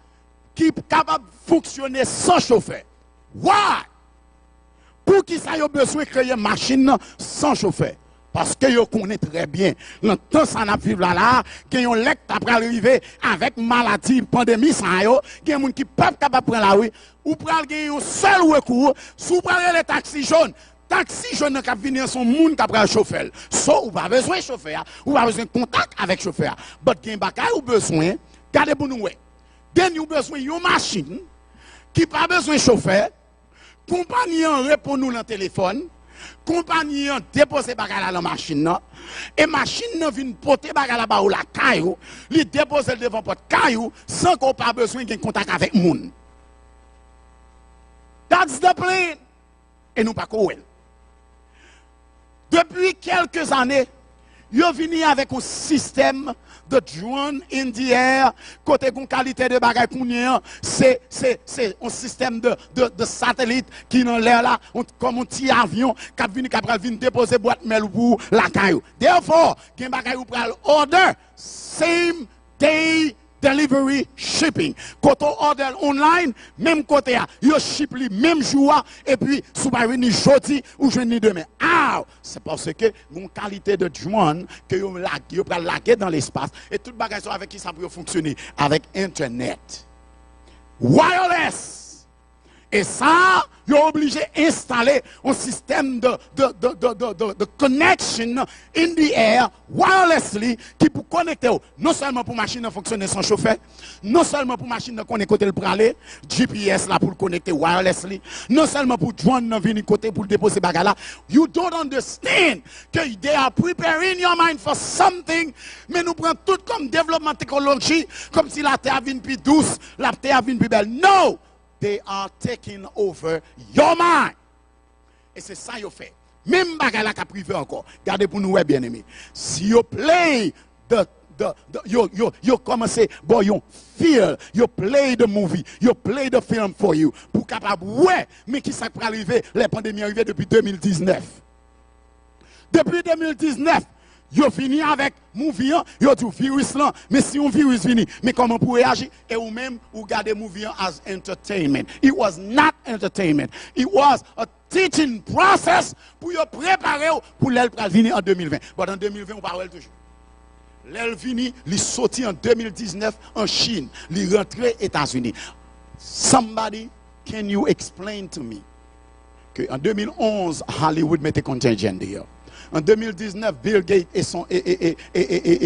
qui sont capables de fonctionner sans chauffeur. Why? Pour qui ça y a besoin de créer une machine sans chauffeur? Parce que vous connaissez très bien, le temps ça n'a vivre là, qu'il y a un lec qui arriver avec maladie, pandémie, ça y a des gens qui peuvent capable prendre la rue, ou prendre un seul recours, sous prendre les taxis jaunes. Taxi, je ne peux venir son monde qui a pris chauffeur. So, ou pas besoin de chauffeur, ou pas besoin de contact avec chauffeur. Mais il y a besoin, regardez pour nous. Il y a besoin d'une machine qui n'a pas besoin de chauffeur. Compagnie répond nous dans le téléphone. Compagnie dépose bagala dans la machine. Et machine vient porter bagala là ou la caillou. Il dépose devant votre caillou sans qu'on pas besoin de contact avec le monde. That's the plan. Et nous pas quoi. Depuis quelques années, ils sont venus avec un système de drone in the air, côté une qualité de bagage c'est un système de satellite qui est dans l'air là, comme un petit avion qui vient déposer boîte mail pour la caillou. Therefore, il y a un bagage pour order, same day delivery shipping. Quand on order online, même côté, yo ship li même jour et puis sous pas venir jeudi ou jeudi demain. Ah, c'est parce que une qualité de drone que yo pral laguer dans l'espace et toute bagage avec qui ça peut fonctionner avec internet. Wireless. Et ça Ils sont obligés d'installer un système de connection in the air, wirelessly, qui pour connecter, non seulement pour machine fonctionner sans chauffeur, non seulement pour machine connecter côté le praler, GPS là pour le connecter wirelessly, non seulement pour drone venir côté pour déposer bagala. You don't understand que they are preparing your mind for something, mais nous prenons tout comme développement technologie, comme si la terre vient plus douce, la terre vient plus belle. No! They are taking over your mind. Et c'est ça qu'ils fait. Même bagala qui a privé encore. Regardez pour nous, bien aimés. Si vous play you commencez, bon, you feel, you play the movie, you play the film for you. Pour capable, ouais, mais qui ça peut arriver? Les pandémies arrivées depuis 2019. Depuis 2019. Yo fini avec movie, yo dit virus là, mais si un virus fini, mais comment pour réagir? Et ou même, ou garder movie as entertainment. It was not entertainment. It was a teaching process pour yo préparer pour l'elle venir en 2020. Mais en 2020, on parle toujours. L'elle fini, il sorti en 2019 en Chine, il rentré aux États-Unis. Somebody, can you explain to me que en 2011, Hollywood mettait contingent d'ailleurs. En 2019, Bill Gates et son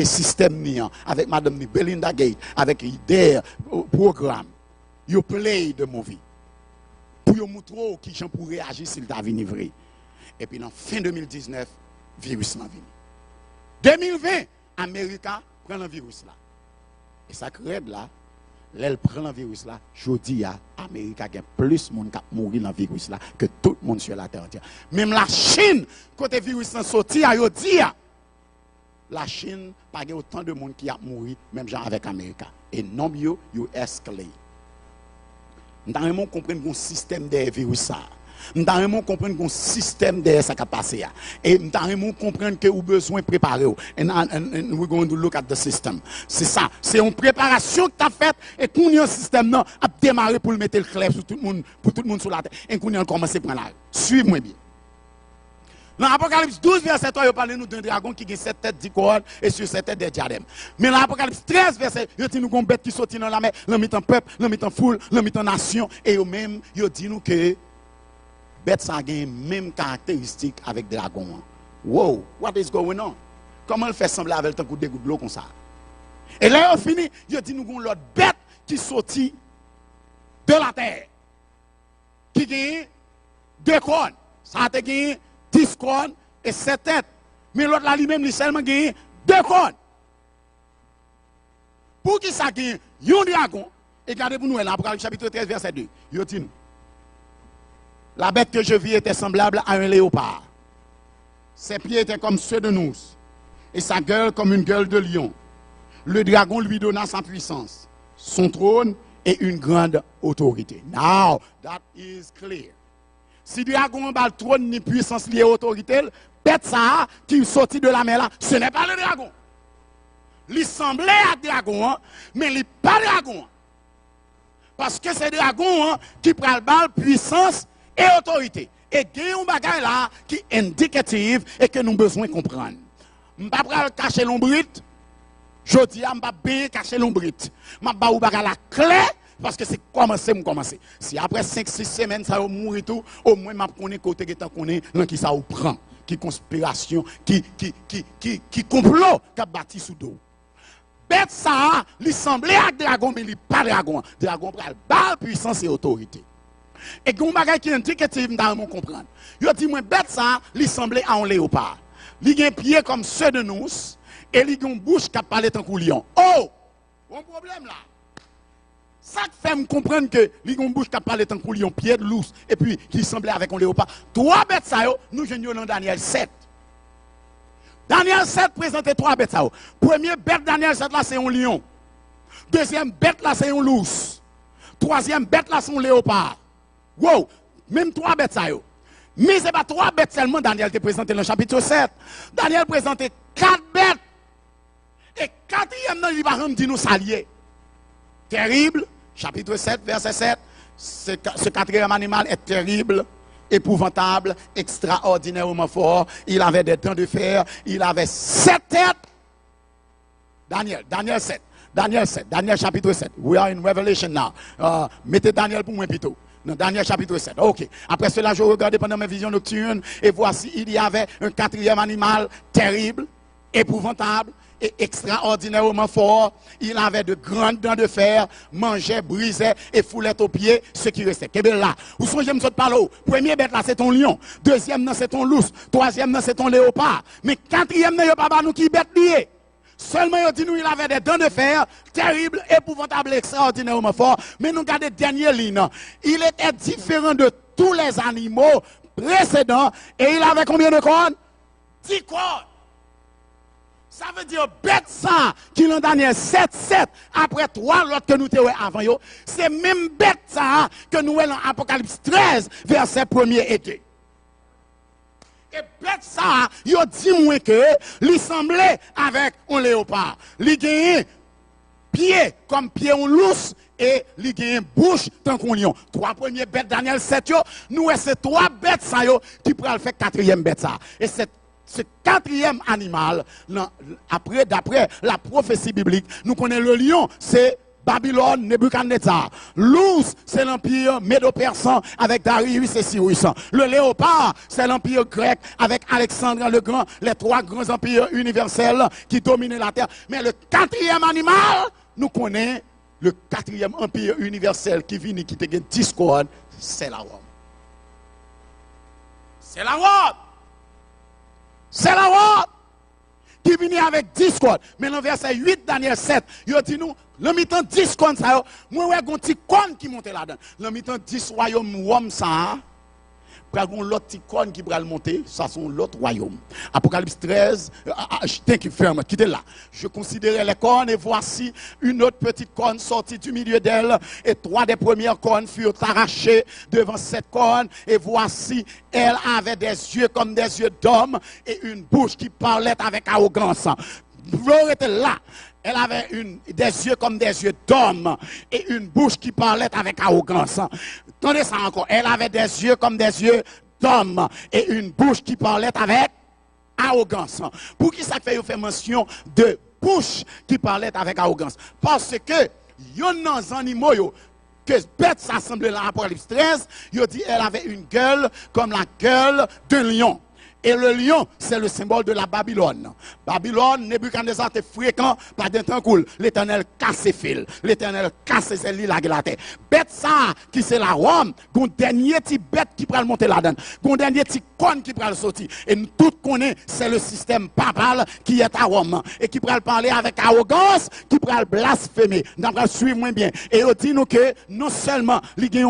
système avec Madame Belinda Gates, avec their programme, you play the movie. Pour vous montrer qui j'en pour réagir s'il t'a venu vrai. Et puis, en fin 2019, virus n'a venu. 2020, Amérique prend le virus là. Et ça crée là, elle prend le virus là, je dis à l'Amérique qu'il y a plus de monde qui mourir dans le virus là que tout le monde sur la terre entière. Même la Chine, quand le virus est sorti, elle dit la Chine n'a pas autant de monde qui a mouru, même genre avec l'Amérique. Et non, you escalate. Nous devons comprendre un système de virus ça. Nous devons comprendre un système de ça qui a passé. Et nous devons comprendre que nous avons besoin de préparer. And we're going to look at the system. C'est ça. C'est une préparation que tu as faite et qu'on a un système a démarré pour le mettre le clair pour tout le monde sur la terre. Et qu'on a commencé à prendre la. Suivez-moi bien. Dans l'Apocalypse 12, verset 3, il parle nous d'un dragon qui a 7 têtes, 10 couronnes et sur 7 têtes des diadèmes. Mais dans l'Apocalypse 13, verset, il dit nous qu'on bête qui sortit dans la mer, l'en mit en peuple, l'en mit en foule, l'en mit en nation. Et eux-mêmes, il dit nous que bête ça a les mêmes caractéristiques avec dragon. Wow, what is going on? Comment il fait sembler avec un coup de goutte de l'eau comme ça? Et là, il finit, il dit nous qu'on l'autre bête qui sortit de la terre, qui gagne 2 couronnes. Ça a gagné 10 couronnes et 7 têtes. Mais l'autre là lui-même, il seulement gagné 2 couronnes. Pour qui ça gagne un dragon? Et regardez pour nous, l'Apocalypse chapitre 13, verset 2. Il dit nous. La bête que je vis était semblable à un léopard. Ses pieds étaient comme ceux de nous, et sa gueule comme une gueule de lion. Le dragon lui donna sa puissance, son trône et une grande autorité. Now, that is clear. Si le dragon a le trône ni puissance liée à l'autorité, bête ça qui sortit de la mer là, ce n'est pas le dragon. Il semblait à dragon, mais il n'est pas dragon. Parce que c'est le dragon qui prend le bal puissance et autorité. Et il y a un bagage là qui est indicatif et que nous avons besoin de comprendre. Je ne vais pas cacher l'ombrite. Je dis, je ne vais pas bien cacher l'ombrite. Je ne vais pas la clé parce que c'est commencer. Si après 5-6 semaines, ça va mourir tout, au moins je connais côté qui ça vous prend. Qui conspiration, qui complot qui a bâti sous dos. Bête ça, il semblait à dragon, mais il n'est pas dragon. Dragon prend balle, puissance et autorité. Et il y a un bagage qui est indicatif, nous devons comprendre. Il dit, moi, bête ça, il semblait à un léopard. Il a un pied comme ceux de nous, et il a une bouche qui a parlé tant qu'un lion. Oh! Bon problème là. Ça fait me comprendre que il a une bouche qui a parlé tant qu'un lion, pied de lousse, et puis qui semblait avec un léopard. 3 bêtes ça, nous jouons dans Daniel 7. Daniel 7 présentait 3 bêtes ça. Premier bête Daniel 7 là, c'est un lion. Deuxième bête là, c'est un lousse. Troisième bête là, c'est un léopard. Wow, même 3 bêtes ça yo. Mais ce n'est pas 3 bêtes seulement Daniel te présenté dans le chapitre 7. Daniel présentait 4 bêtes. Et 4e, il va dire nous salier. Terrible, chapitre 7, verset 7. Ce 4e animal est terrible, épouvantable, extraordinairement fort. Il avait des dents de fer. Il avait 7 têtes. Daniel 7. Daniel chapitre 7. We are in Revelation now. Mettez Daniel pour moi plutôt. Dans Daniel chapitre 7. Ok. Après cela, je regardais pendant mes visions nocturnes, et voici, il y avait un quatrième animal terrible, épouvantable et extraordinairement fort. Il avait de grandes dents de fer, mangeait, brisait et foulait aux pieds ce qui restait. Qu'est-ce là? Où sont je me saute par là? Premier bête là, c'est ton lion. Deuxième, c'est ton lousse. Troisième, c'est ton léopard. Mais quatrième, il n'y a pas nous qui bête lié. Seulement, il dit nous, il avait des dents de fer, terribles, épouvantables, extraordinairement forts. Mais nous regardons dernière ligne. Il était différent de tous les animaux précédents. Et il avait combien de cornes? 10 cornes. Ça veut dire bête ça qui est dans Daniel 7, après 3 l'autre que nous avons avant. C'est même bête ça que nous avons dans Apocalypse 13, verset 1er et 2. Et bête ça, il dit moins que il semblait avec un léopard. Il gagne pied comme pied en lousse et il gagne bouche tant qu'on lion. 3 premières bêtes Daniel 7 nous c'est 3 bêtes ça qui pourra le faire 4e bête ça. Et ce 4e animal, d'après la prophétie biblique, nous connaissons le lion, c'est Babylone, Nebuchadnezzar. L'ours, c'est l'empire médo-persan avec Darius et Cyrus. Le léopard, c'est l'empire grec avec Alexandre le Grand, les 3 grands empires universels qui dominaient la terre. Mais le 4e animal, nous connaissons le 4e empire universel qui vient qui te gagne 10 cornes, c'est la Rome. C'est la Rome. C'est la Rome qui vient avec 10 cornes. Mais dans verset 8, Daniel 7, il dit nous, le mi-temps 10 cornes, ça, moi, ouais, un petit corne qui monte là-dedans. Le mi-temps 10 royaumes, Rome, ça, pour l'autre petit corne qui va monter, ça sont l'autre royaume. Apocalypse 13, quittez là. Je considérais les cornes et voici une autre petite corne sortie du milieu d'elle. Et 3 des premières cornes furent arrachées devant cette corne. Et voici, elle avait des yeux comme des yeux d'homme et une bouche qui parlait avec arrogance. Vous était là. Elle avait des yeux comme des yeux d'homme et une bouche qui parlait avec arrogance. Tenez ça encore. Elle avait des yeux comme des yeux d'homme et une bouche qui parlait avec arrogance. Pour qui ça fait mention de bouche qui parlait avec arrogance? Parce que il y a des animaux que bête s'assemblent dans l'Apocalypse 13, il dit elle avait une gueule comme la gueule d'un lion. Et le lion, c'est le symbole de la Babylone. Babylone, Nebuchadnezzar était fréquent par des temps cool. L'Éternel casse ses fils. L'Éternel casse ses lits la terre. Bête ça, qui c'est la Rome, gon dernier petit bête qui peut monter là-dedans. Gon dernier petit conne qui peut sortir. Et nous tous connaissons, c'est le système papal qui est à Rome. Et qui peut parler avec arrogance, qui peut blasphémer. Nous allons suivre moins bien. Et il dit nous que non seulement il a des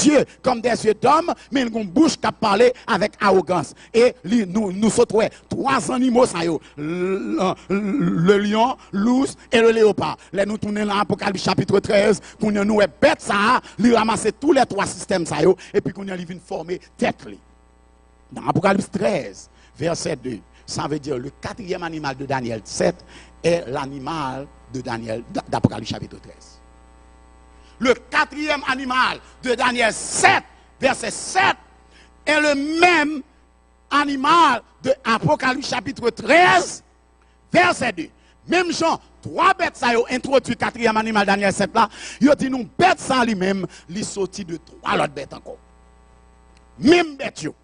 yeux comme des yeux d'homme, mais il a une bouche qui parle avec arrogance. Et nous sautons 3 animaux, ça le lion, l'ours et le léopard. Là, nous tournons dans l'Apocalypse chapitre 13, qu'on nous est bête ça, lui ramasser tous les 3 systèmes ça et puis qu'on y vient former tête. Dans l'Apocalypse 13, verset 2, ça veut dire le 4e animal de Daniel 7 est l'animal de Daniel d'Apocalypse chapitre 13. Le 4e animal de Daniel 7, verset 7, est le même animal de Apocalypse chapitre 13, verset 2. Même Jean, 3 bêtes ça ont introduit 4e animal Daniel 7 là, il dit nous bête ça lui-même, il sorti de 3 autres bêtes encore. Même bête yo.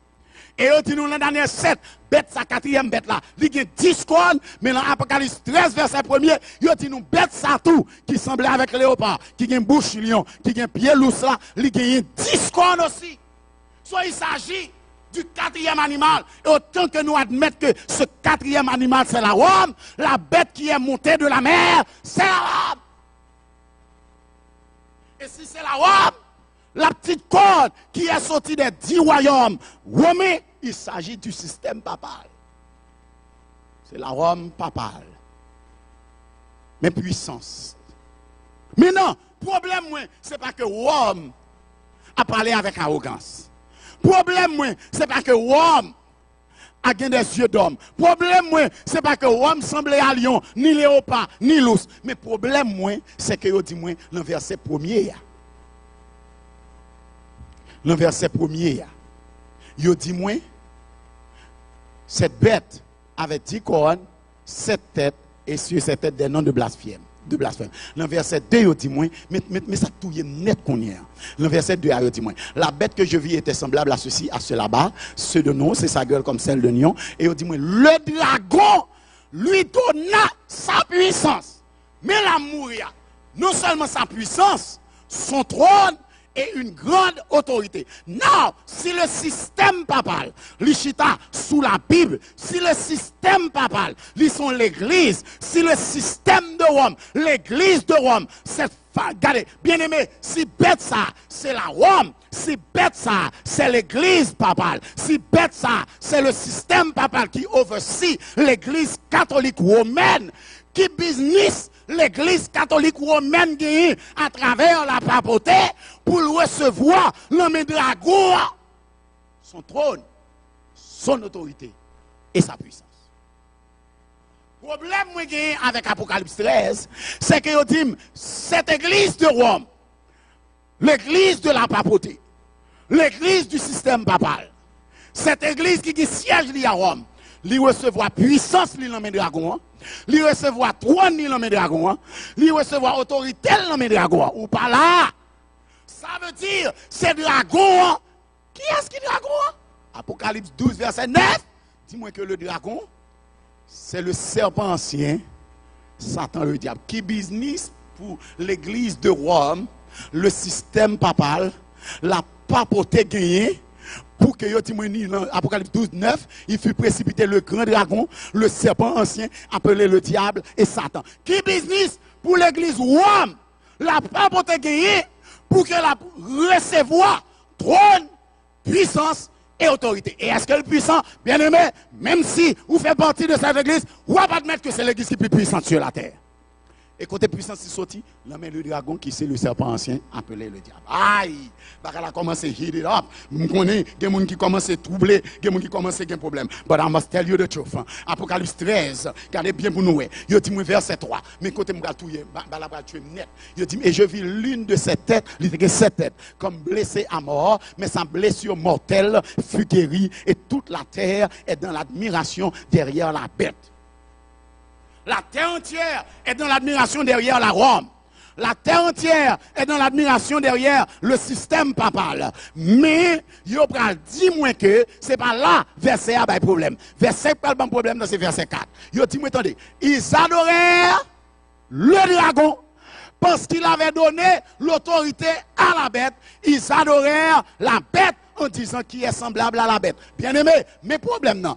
Et il dit nous dans Daniel 7, bête ça 4e bête là, il a 10 cornes, mais dans Apocalypse 13 verset 1er, il dit nous bête ça tout qui semblait avec léopard, qui a une bouche lion, qui a un pied lousse là, il a 10 cornes aussi. Soit il s'agit du 4e animal. Et autant que nous admettons que ce 4e animal, c'est la Rome, la bête qui est montée de la mer, c'est la Rome. Et si c'est la Rome, la petite corde qui est sortie des 10 royaumes romains, il s'agit du système papal. C'est la Rome papale. Mais puissance. Mais non, problème, c'est pas que Rome a parlé avec arrogance. Problème, c'est pas que Rome a des yeux d'homme. Problème, c'est pas que Rome semblait à lion, ni léopard, ni l'ours. Mais problème, c'est que yo dit dans le verset 1er. Dans le verset 1er, yo dit cette bête avait 10 cornes, 7 têtes, et sur cette tête des noms de blasphème. de blasphème. Dans le verset 2, il dit moi, mais ça tout est net qu'on y a. Dans le verset 2, il dit moi, la bête que je vis était semblable à ceci, à cela bas, ceux de nous, c'est sa gueule comme celle de lion. Et il dit moi, le dragon lui donna sa puissance. Mais la mourir, non seulement sa puissance, son trône, et une grande autorité. Non, si le système papal, l'Ichita sous la Bible, si le système papal, ils sont l'église, si le système de Rome, l'église de Rome, c'est, regardez, bien aimé, si bête ça, c'est la Rome, si bête ça, c'est l'église papale, si bête ça, c'est le système papal qui oversee l'église catholique romaine, qui business l'église catholique romaine gagne à travers la papauté pour recevoir l'homme dragon, son trône, son autorité et sa puissance. Le problème que j'ai avec Apocalypse 13, c'est que dit cette église de Rome, l'église de la papauté, l'église du système papal, cette église qui siège à Rome, lui recevoir puissance li l'homme dragon, lui recevoir trône li l'homme dragon, lui recevoir autorité li l'homme dragon ou pas là. Ça veut dire c'est dragon. Qui est-ce qui est dragon? Apocalypse 12 verset 9. Dis-moi que le dragon c'est le serpent ancien, Satan le diable, qui business pour l'église de Rome, le système papal, la papauté gagnée. Pour que yo timoni dans Apocalypse 12, 9, il fut précipité le grand dragon, le serpent ancien, appelé le diable et Satan. Qui business pour l'église Rome, la papauté gagnée, pour qu'elle recevoir trône, puissance et autorité. Et est-ce que le puissant, bien aimé, même si vous faites partie de cette église, vous ne pouvez pas admettre que c'est l'église qui est plus puissante sur la terre. Et côté puissance qui sorti, l'homme le dragon qui c'est le serpent ancien appelé le diable. Aïe, bah elle a commencé à heat it up. Je connais des gens qui commencent à troubler, des gens qui commencent à avoir un problème. But I must tell you the truth. Apocalypse 13, regardez bien pour nous. Il dit verset 3, mais côté me touyer, bah la tuer net. Il dit et je vis l'une de ces têtes, il dit cette tête comme blessée à mort, mais sa blessure mortelle fut guérie et toute la terre est dans l'admiration derrière la bête. La terre entière est dans l'admiration derrière la Rome. La terre entière est dans l'admiration derrière le système papal. Mais, yo pral dit moi que c'est pas là verset a pas problème. Verset pas le problème dans ce verset 4. Yo dit moi attendez, ils adorèrent le dragon parce qu'il avait donné l'autorité à la bête. Ils adorèrent la bête en disant qu'il est semblable à la bête. Bien aimé, mais problème non.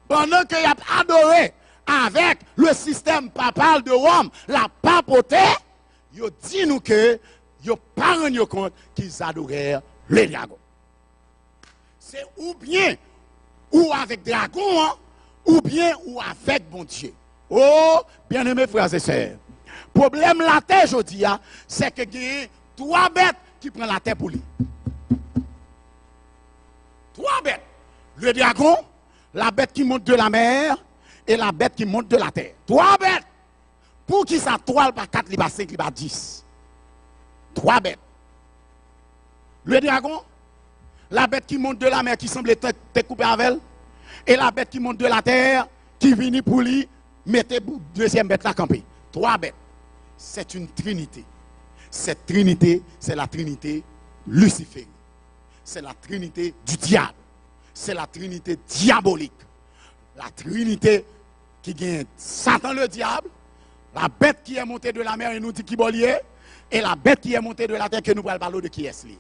Pendant qu'il a adoré avec le système papal de Rome, la papauté, ils dit nous que ils pas rendu compte qu'ils adorèrent les dragons. C'est ou bien ou avec dragon, hein, ou bien ou avec bon Dieu. Oh, bien-aimés frères et sœurs. Problème la terre aujourd'hui, c'est que il y a trois bêtes qui prennent la terre pour lui. Trois bêtes. Le dragon, la bête qui monte de la mer, et la bête qui monte de la terre. Trois bêtes. Pour qui ça, 3 par 4, il va 5, il va 10. Trois bêtes. Le dragon, la bête qui monte de la mer, qui semble être coupée avec elle, et la bête qui monte de la terre, qui vient pour lui, mettez deuxième bête là camper. Trois bêtes. C'est une trinité. Cette trinité, c'est la trinité Lucifer. C'est la trinité du diable. C'est la trinité diabolique. La trinité qui gagne Satan le diable, la bête qui est montée de la mer et nous dit qui est, et la bête qui est montée de la terre que nous allons parler de qui est lié.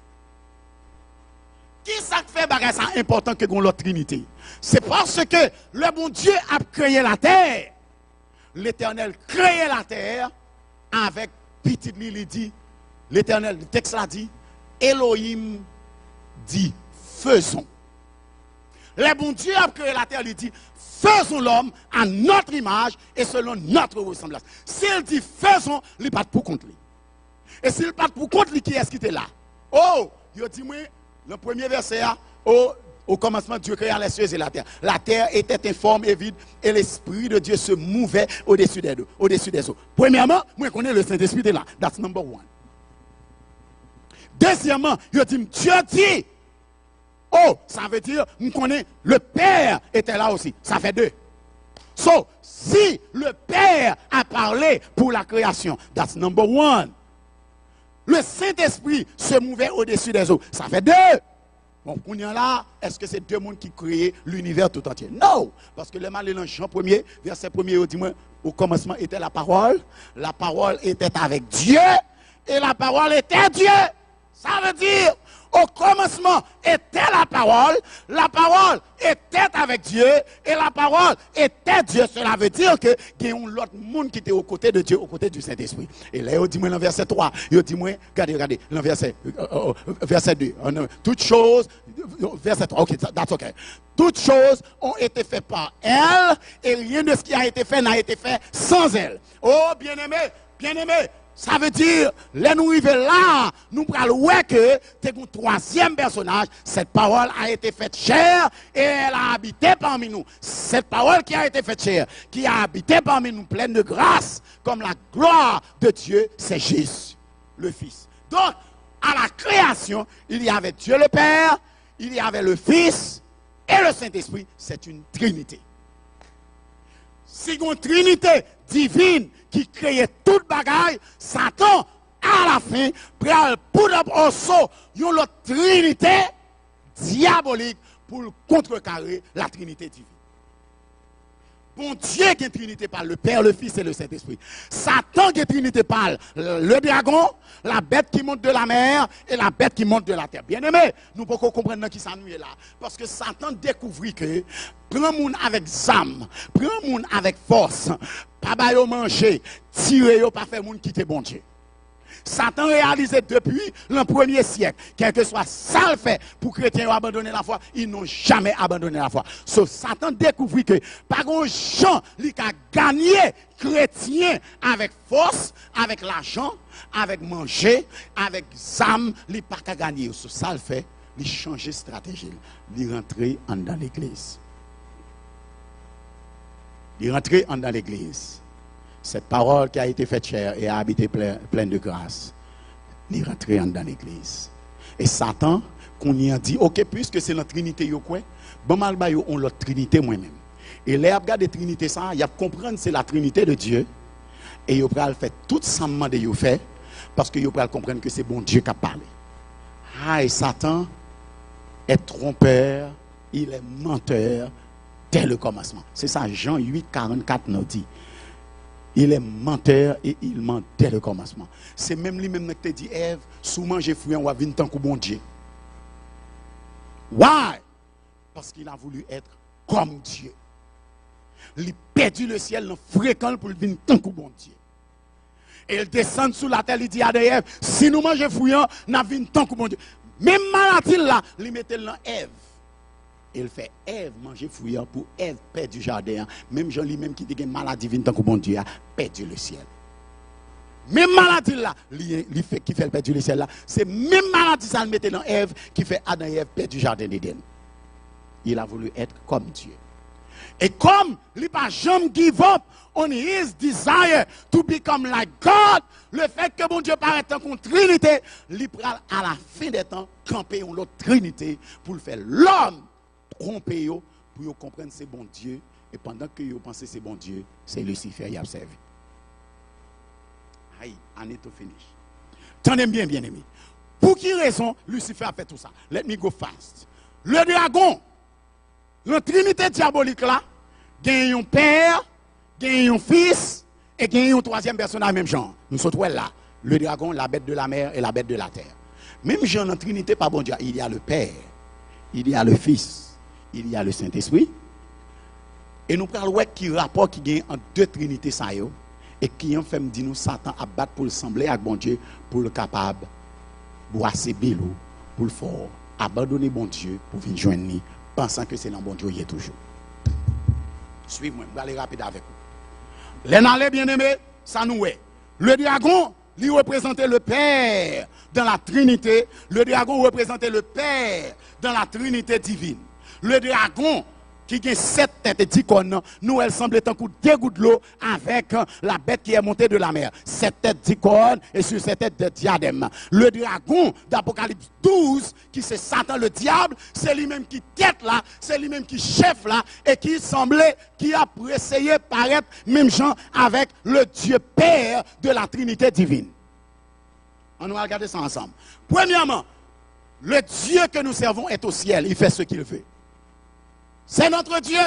Qui ça fait bagage ça important que l'autre trinité? C'est parce que le bon Dieu a créé la terre. L'Éternel créé la terre avec petit il dit, l'Éternel, le texte l'a dit, Elohim dit faisons. Le bon Dieu a créé la terre, il dit faisons l'homme à notre image et selon notre ressemblance. S'il dit faisons, il n'est pas pour contre lui. Et s'il n'est pas pour contre lui, qui est-ce qui était là? Oh, il dit moi, le premier verset, au commencement, Dieu créa les cieux et la terre. La terre était informe et vide et l'Esprit de Dieu se mouvait au-dessus des eaux. Premièrement, moi je connais le Saint-Esprit là. That's number one. Deuxièmement, il dit Dieu dit. Oh, ça veut dire, nous connaissons, le Père était là aussi. Ça fait deux. So, si le Père a parlé pour la création, that's number one. Le Saint-Esprit se mouvait au-dessus des eaux. Ça fait deux. Bon, qu'on y a là, est-ce que c'est deux mondes qui créent l'univers tout entier? Non. Parce que le mal est dans Jean 1er, verset 1er, dis-moi, au commencement était la parole était avec Dieu, et la parole était Dieu. Ça veut dire, au commencement était la parole était avec Dieu, et la parole était Dieu. Cela veut dire que il y a un autre monde qui était aux côtés de Dieu, aux côtés du Saint-Esprit. Et là, il dit moi dans verset 3, il dit moi, regardez, dans verset 2, toutes choses, verset 3, ok, that's ok. Toutes choses ont été faites par elle, et rien de ce qui a été fait n'a été fait sans elle. Oh, bien-aimé, ça veut dire, là nous arrivons là, nous prenons que c'est un troisième personnage, cette parole a été faite chair et elle a habité parmi nous. Cette parole qui a été faite chair, qui a habité parmi nous, pleine de grâce, comme la gloire de Dieu, c'est Jésus, le Fils. Donc, à la création, il y avait Dieu le Père, il y avait le Fils et le Saint-Esprit, c'est une Trinité. C'est une Trinité divine qui créait toute bagaille, Satan, à la fin, pral put up also une autre Trinité diabolique pour contrecarrer la Trinité divine. Bon Dieu qui est Trinité par le Père, le Fils et le Saint-Esprit. Satan qui est Trinité par le dragon, la bête qui monte de la mer et la bête qui monte de la terre. Bien aimé, nous pouvons comprendre qui s'ennuie là. Parce que Satan découvrit que prends moun avec zam, prends moun avec force, pas ba yo manger, tirer yo pas faire moun quitter bon Dieu. Satan réalisait depuis le 1er siècle, quel que soit ça le fait pour les chrétiens abandonner la foi, ils n'ont jamais abandonné la foi. Sauf Satan découvrit que par un gens qui a gagné chrétien avec force, avec l'argent, avec manger, avec âme, il n'a pas qu'à gagner. Sauf ça le fait, il change stratégie, il rentrer dans l'église. Il rentrer dans l'église. Cette parole qui a été faite chair et a habité pleine de grâce, il est rentré dans l'église. Et Satan, qu'on y a dit, ok, puisque c'est la Trinité, bon mal on la Trinité moi-même. Et là, il y a des Trinités, ça, il y a comprendre c'est la Trinité de Dieu. Et il va faire tout ça de vous fait, parce que il va comprendre que c'est bon Dieu qui a parlé. Ah, et Satan est trompeur, il est menteur dès le commencement. C'est ça, Jean 8, 44 nous dit. Il est menteur et il ment dès le commencement. C'est même lui-même qui te dit, Ève, sous manger fruit, on va venir tant que bon Dieu. Why? Parce qu'il a voulu être comme Dieu. Il a perdu le ciel dans fréquent pour venir tant que bon Dieu. Et il descend sous la terre, il dit à Ève, si nous mangeons fruit, on va venir tant que bon Dieu. Même maladie là, il mettait dans Ève. Il fait Ève manger fruit pour Ève perdre du jardin. Même Jean lui-même qui dit que maladie vient tant que bon Dieu a perdu le ciel. Même maladie là, qui fait perdre le ciel là, c'est même maladie ça le mettait dans Ève qui fait Adam et Ève perdre du jardin d'Éden. Il a voulu être comme Dieu. Et comme il n'a pas jamais give up on his desire to become like God, le fait que bon Dieu paraît en contre Trinité, il prend à la fin des temps camper une autre Trinité pour le faire l'homme tromper yo pour yo comprendre c'est bon Dieu et pendant que yo pensez c'est bon Dieu c'est Lucifer y a servi. Aïe, on est tout fini. Tenez bien aimé. Pour qui raison Lucifer a fait tout ça? Let me go fast. Le dragon, la trinité diabolique là, gagne un père, gagne un fils et gagne un troisième personnage même genre. Nous sommes là, le dragon, la bête de la mer et la bête de la terre. Même genre dans la trinité pas bon Dieu, il y a le père, il y a le fils, il y a le Saint-Esprit. Et nous parlons qui rapport qui gagne en deux trinités ça yo et qui en fait me dit nous Satan a battre pour le sembler à bon Dieu pour le capable boisser bilou pour le fort abandonner bon Dieu pour venir joindre nous pensant que c'est dans bon Dieu il est toujours. Suivez-moi, je vais aller rapide avec vous. Les nalés bien-aimés, ça nous est. Le dragon lui représentait le Père dans la Trinité, le dragon représentait le Père dans la Trinité divine. Le dragon qui a 7 têtes et 10 cornes, nous, elle semble être un coup de 2 gouttes d'eau avec la bête qui est montée de la mer. 7 têtes, 10 cornes, et sur cette tête de diadème. Le dragon d'Apocalypse 12, qui c'est Satan le diable, c'est lui-même qui tête là, c'est lui-même qui chef là, et qui semblait, qui a essayé de paraître même gens avec le Dieu Père de la Trinité divine. On va regarder ça ensemble. Premièrement, le Dieu que nous servons est au ciel, il fait ce qu'il veut. C'est notre Dieu,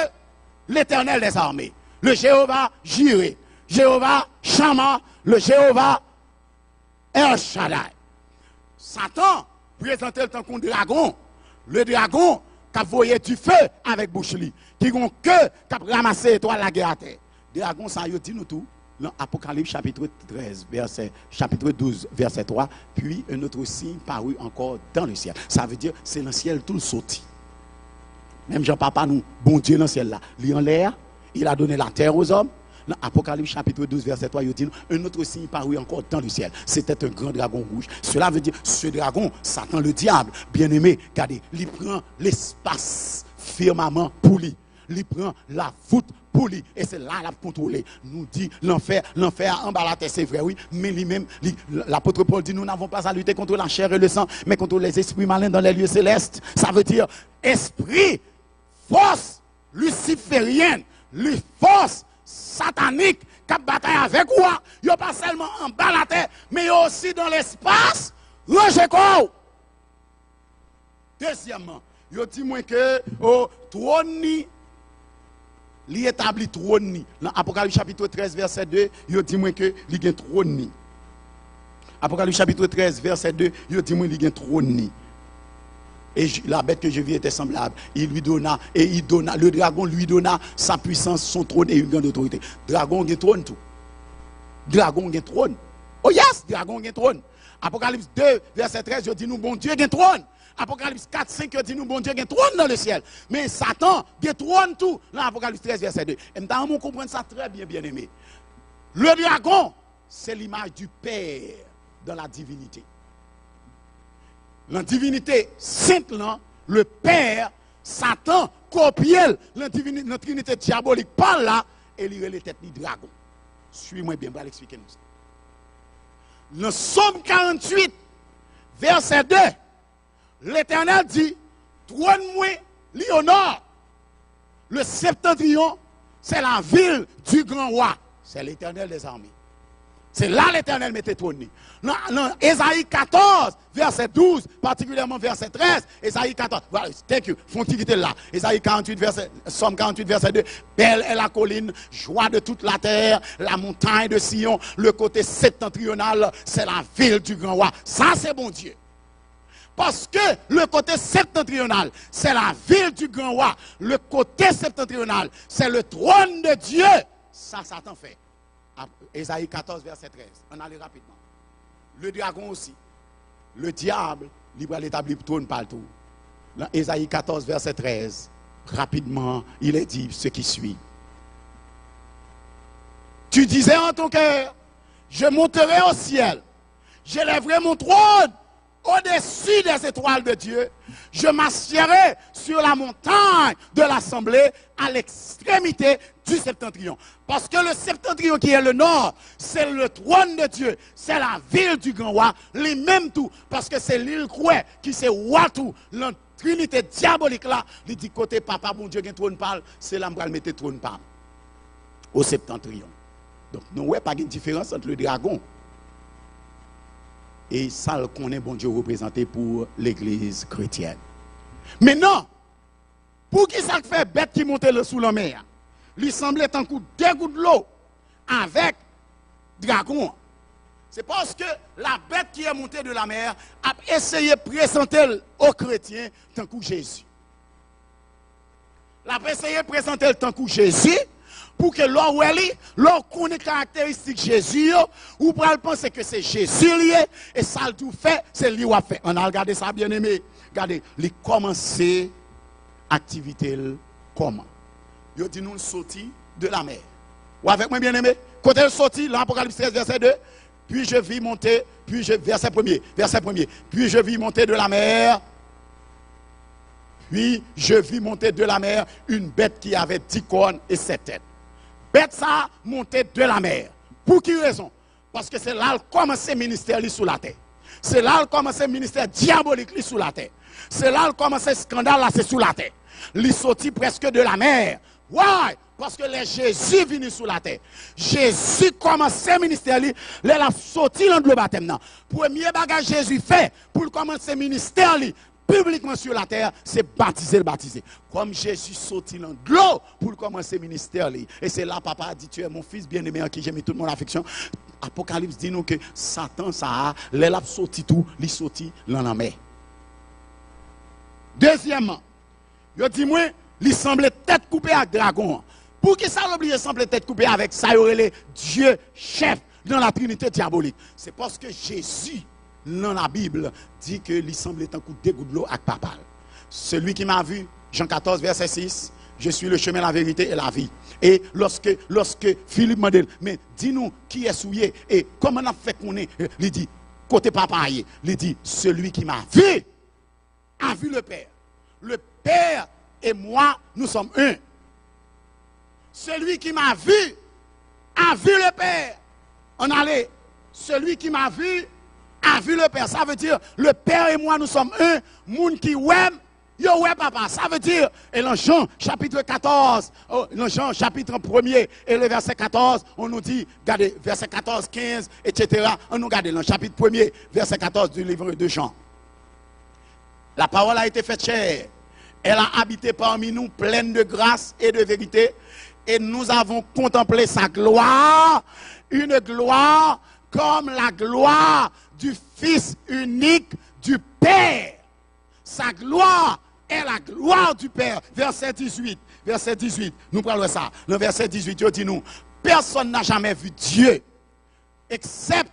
l'Éternel des armées, le Jéhovah Jireh, Jéhovah Shammah, le Jéhovah El Shaddai. Satan présentait le temps qu'un dragon, le dragon qui a voyé du feu avec bouche li, qui a que qui a ramassé étoile la guerre à terre. Dragon, ça y dit nous tout, dans Apocalypse chapitre 13, chapitre 12, verset 3, puis un autre signe parut encore dans le ciel. Ça veut dire, c'est le ciel tout le sorti. Même Jean-Papa, nous, bon Dieu dans le ciel là, il en l'air, il a donné la terre aux hommes. Dans Apocalypse chapitre 12, verset 3, il dit, un autre signe parut encore dans le ciel. C'était un grand dragon rouge. Cela veut dire, ce dragon, Satan le diable, bien-aimé, regardez, il prend l'espace firmament pour lui. Il prend la voûte pour lui. Et c'est là la contrôler. Nous dit l'enfer en bas la terre, c'est vrai, oui. Mais lui-même, l'apôtre Paul dit, nous n'avons pas à lutter contre la chair et le sang, mais contre les esprits malins dans les lieux célestes. Ça veut dire, esprit, force luciférienne, les forces sataniques qui bataillent avec moi, ils ne sont pas seulement en bas la terre, mais aussi dans l'espace, rejet quoi. Deuxièmement, ils dit moins que trône li établi trône dans Apocalypse chapitre 13 verset 2, il dit moins que li gen trône. Apocalypse chapitre 13 verset 2, il dit moins li gen trône. Et la bête que je vis était semblable. Il lui donna, et il donna, le dragon lui donna sa puissance, son trône et une grande autorité. Dragon gen trône tout. Dragon gen trône. Oh yes, dragon gen trône. Apocalypse 2 verset 13, il dit nous bon Dieu gen trône. Apocalypse 4, 5, il dit nous, bon Dieu, il y a un trône dans le ciel. Mais Satan, il y a un trône tout. Dans Apocalypse 13, verset 2. Et nous on comprend ça très bien, bien aimé. Le dragon, c'est l'image du Père dans la divinité. La divinité sainte, le Père, Satan, copie la trinité diabolique par là, et il les têtes du dragon. Suis-moi bien, je vais l'expliquer nous ça. Le Psaume 48, verset 2. L'Éternel dit, trône-moi Léonore. Le septentrion, c'est la ville du grand roi. C'est l'Éternel des armées. C'est là l'Éternel mettait trône. Dans Ésaïe 14, verset 12, particulièrement verset 13, Ésaïe 14, voilà, thank you, fontilité là. Ésaïe 48, Somme 48, verset 2, belle est la colline, joie de toute la terre, la montagne de Sion, le côté septentrional, c'est la ville du grand roi. Ça, c'est bon Dieu. Parce que le côté septentrional, c'est la ville du grand roi. Le côté septentrional, c'est le trône de Dieu. Ça, Satan fait. Ésaïe 14, verset 13. On allait rapidement. Le dragon aussi. Le diable, il va l'établir trône partout. Dans Ésaïe 14, verset 13, rapidement, il est dit ce qui suit. Tu disais en ton cœur, je monterai au ciel, j'élèverai mon trône au-dessus des étoiles de Dieu, je m'assierai sur la montagne de l'assemblée à l'extrémité du septentrion. Parce que le septentrion qui est le nord, c'est le trône de Dieu, c'est la ville du grand roi, les mêmes tout, parce que c'est l'île Koué qui c'est roi tout, la trinité diabolique là, il dit côté papa, bon Dieu, qui trône parle, c'est là qu'on mettre trône parle au septentrion. Donc, nous n'avons pas de différence entre le dragon et ça qu'on est bon Dieu représenté pour l'église chrétienne. Maintenant, pour qui ça fait bête qui monte sous la mer? Lui semblait un coup deux gouttes de l'eau avec dragon. C'est parce que la bête qui est montée de la mer a essayé de présenter aux chrétiens tant que Jésus. Elle a essayé de présenter le tant que Jésus pour que l'on connaît caractéristiques de Jésus, ou pour penser que c'est Jésus lié, et ça le tout fait, c'est lui qui a fait. On a regardé ça bien aimé. Regardez, il commencer activité comment? Il dit nous sorti de la mer. Ou avec moi bien aimé? Quand elle sortit, l'Apocalypse 13, verset 2, puis je vis monter, verset 1er, puis je vis monter de la mer, Oui, je vis monter de la mer une bête qui avait 10 cornes et 7 têtes. Bête ça montait de la mer. Pour qui raison? Parce que c'est là qu'il commence le ministère sous la terre. C'est là qu'il commence le ministère diabolique sous la terre. C'est là qu'il commence le scandale là, c'est sous la terre. Il sorti presque de la mer. Why? Parce que les Jésus venu sous la terre. Jésus commence le ministère, il a sorti dans le baptême. Premier bagage Jésus fait pour commencer le ministère publiquement sur la terre, c'est baptiser le baptisé. Comme Jésus sorti dans l'eau pour commencer le ministère. Et c'est là papa a dit, tu es mon fils bien-aimé en qui j'ai mis toute mon affection. Apocalypse dit nous que Satan, ça a, il a sorti tout, il sorti dans la mer. Deuxièmement, il dit moi, il semblait tête coupée avec dragon. Pour qui ça l'oblige semblait tête coupée avec ça, il y Dieu chef dans la Trinité diabolique. C'est parce que Jésus, dans la Bible, dit que il semblait un coup de gouttes de l'eau avec papa. Celui qui m'a vu, Jean 14, verset 6, je suis le chemin, la vérité et la vie. Et lorsque Philippe m'a dit, mais dis-nous qui est souillé et comment on a fait qu'on est, il dit, côté papa, il dit, celui qui m'a vu a vu le Père. Le Père et moi, nous sommes un. Celui qui m'a vu a vu le Père. On allait, celui qui m'a vu a vu le Père. Ça veut dire, le Père et moi, nous sommes un. Moun qui ouem, yo ouais papa. Ça veut dire, et dans Jean chapitre 14, dans Jean chapitre 1er et le verset 14, on nous dit, regardez, verset 14, 15, etc. On nous regarde dans le chapitre 1er, verset 14 du livre de Jean. La parole a été faite chair. Elle a habité parmi nous, pleine de grâce et de vérité. Et nous avons contemplé sa gloire, une gloire comme la gloire du Fils unique du Père. Sa gloire est la gloire du Père. Verset 18. Verset 18. Nous parlons de ça. Le verset 18, il dit nous, personne n'a jamais vu Dieu, excepte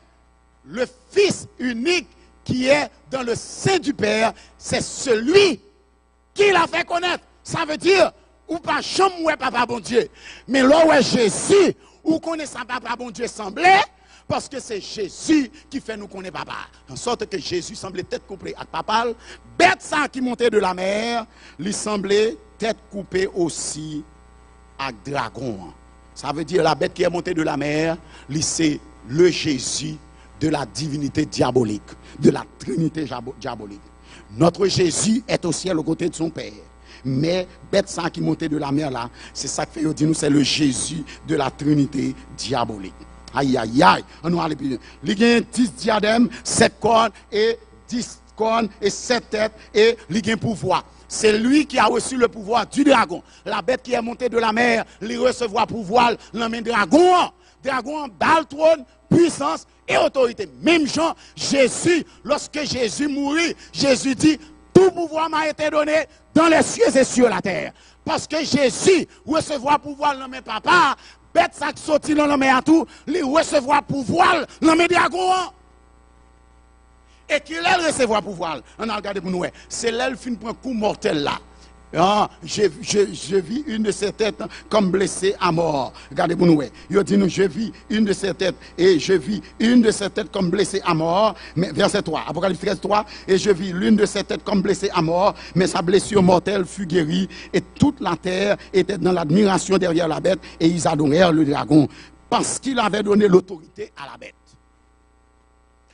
le Fils unique qui est dans le sein du Père. C'est celui qui l'a fait connaître. Ça veut dire, ou pas jamais ouais papa bon Dieu. Mais là où est Jésus, ou connaît sa papa bon Dieu semblait, parce que c'est Jésus qui fait nous connaître papa. En sorte que Jésus semblait tête coupée avec papa. Bête ça qui montait de la mer, lui semblait tête coupée aussi avec dragon. Ça veut dire la bête qui est montée de la mer, lui c'est le Jésus de la divinité diabolique, de la Trinité diabolique. Notre Jésus est au ciel aux côtés de son Père. Mais bête ça qui montait de la mer là, c'est ça que fait dit nous, c'est le Jésus de la Trinité diabolique. Aïe aïe aïe, on nous allait plus loin. Il y a 10 diadèmes, 7 cornes et 10 cornes et 7 têtes et il y a un pouvoir. C'est lui qui a reçu le pouvoir du dragon. La bête qui est montée de la mer, il recevra pouvoir dans le dragon. Dragon, bal trône, puissance et autorité. Même Jean, Jésus, lorsque Jésus mourit, Jésus dit, tout pouvoir m'a été donné dans les cieux et sur la terre. Parce que Jésus recevra pouvoir dans mes papas, bête ça qui sortit dans le mer à tout, il recevra pouvoir dans mes dragons. Et qu'il recevra pouvoir. On a regardé pour nous. C'est là le fin pour un coup mortel là. Ah, je vis une de ses têtes comme blessée à mort. Regardez pour nous. Il dit nous, je vis une de ses têtes et je vis une de ses têtes comme blessée à mort. Mais verset 3, Apocalypse 13, 3, et je vis l'une de ses têtes comme blessée à mort, mais sa blessure mortelle fut guérie et toute la terre était dans l'admiration derrière la bête et ils adorèrent le dragon parce qu'il avait donné l'autorité à la bête.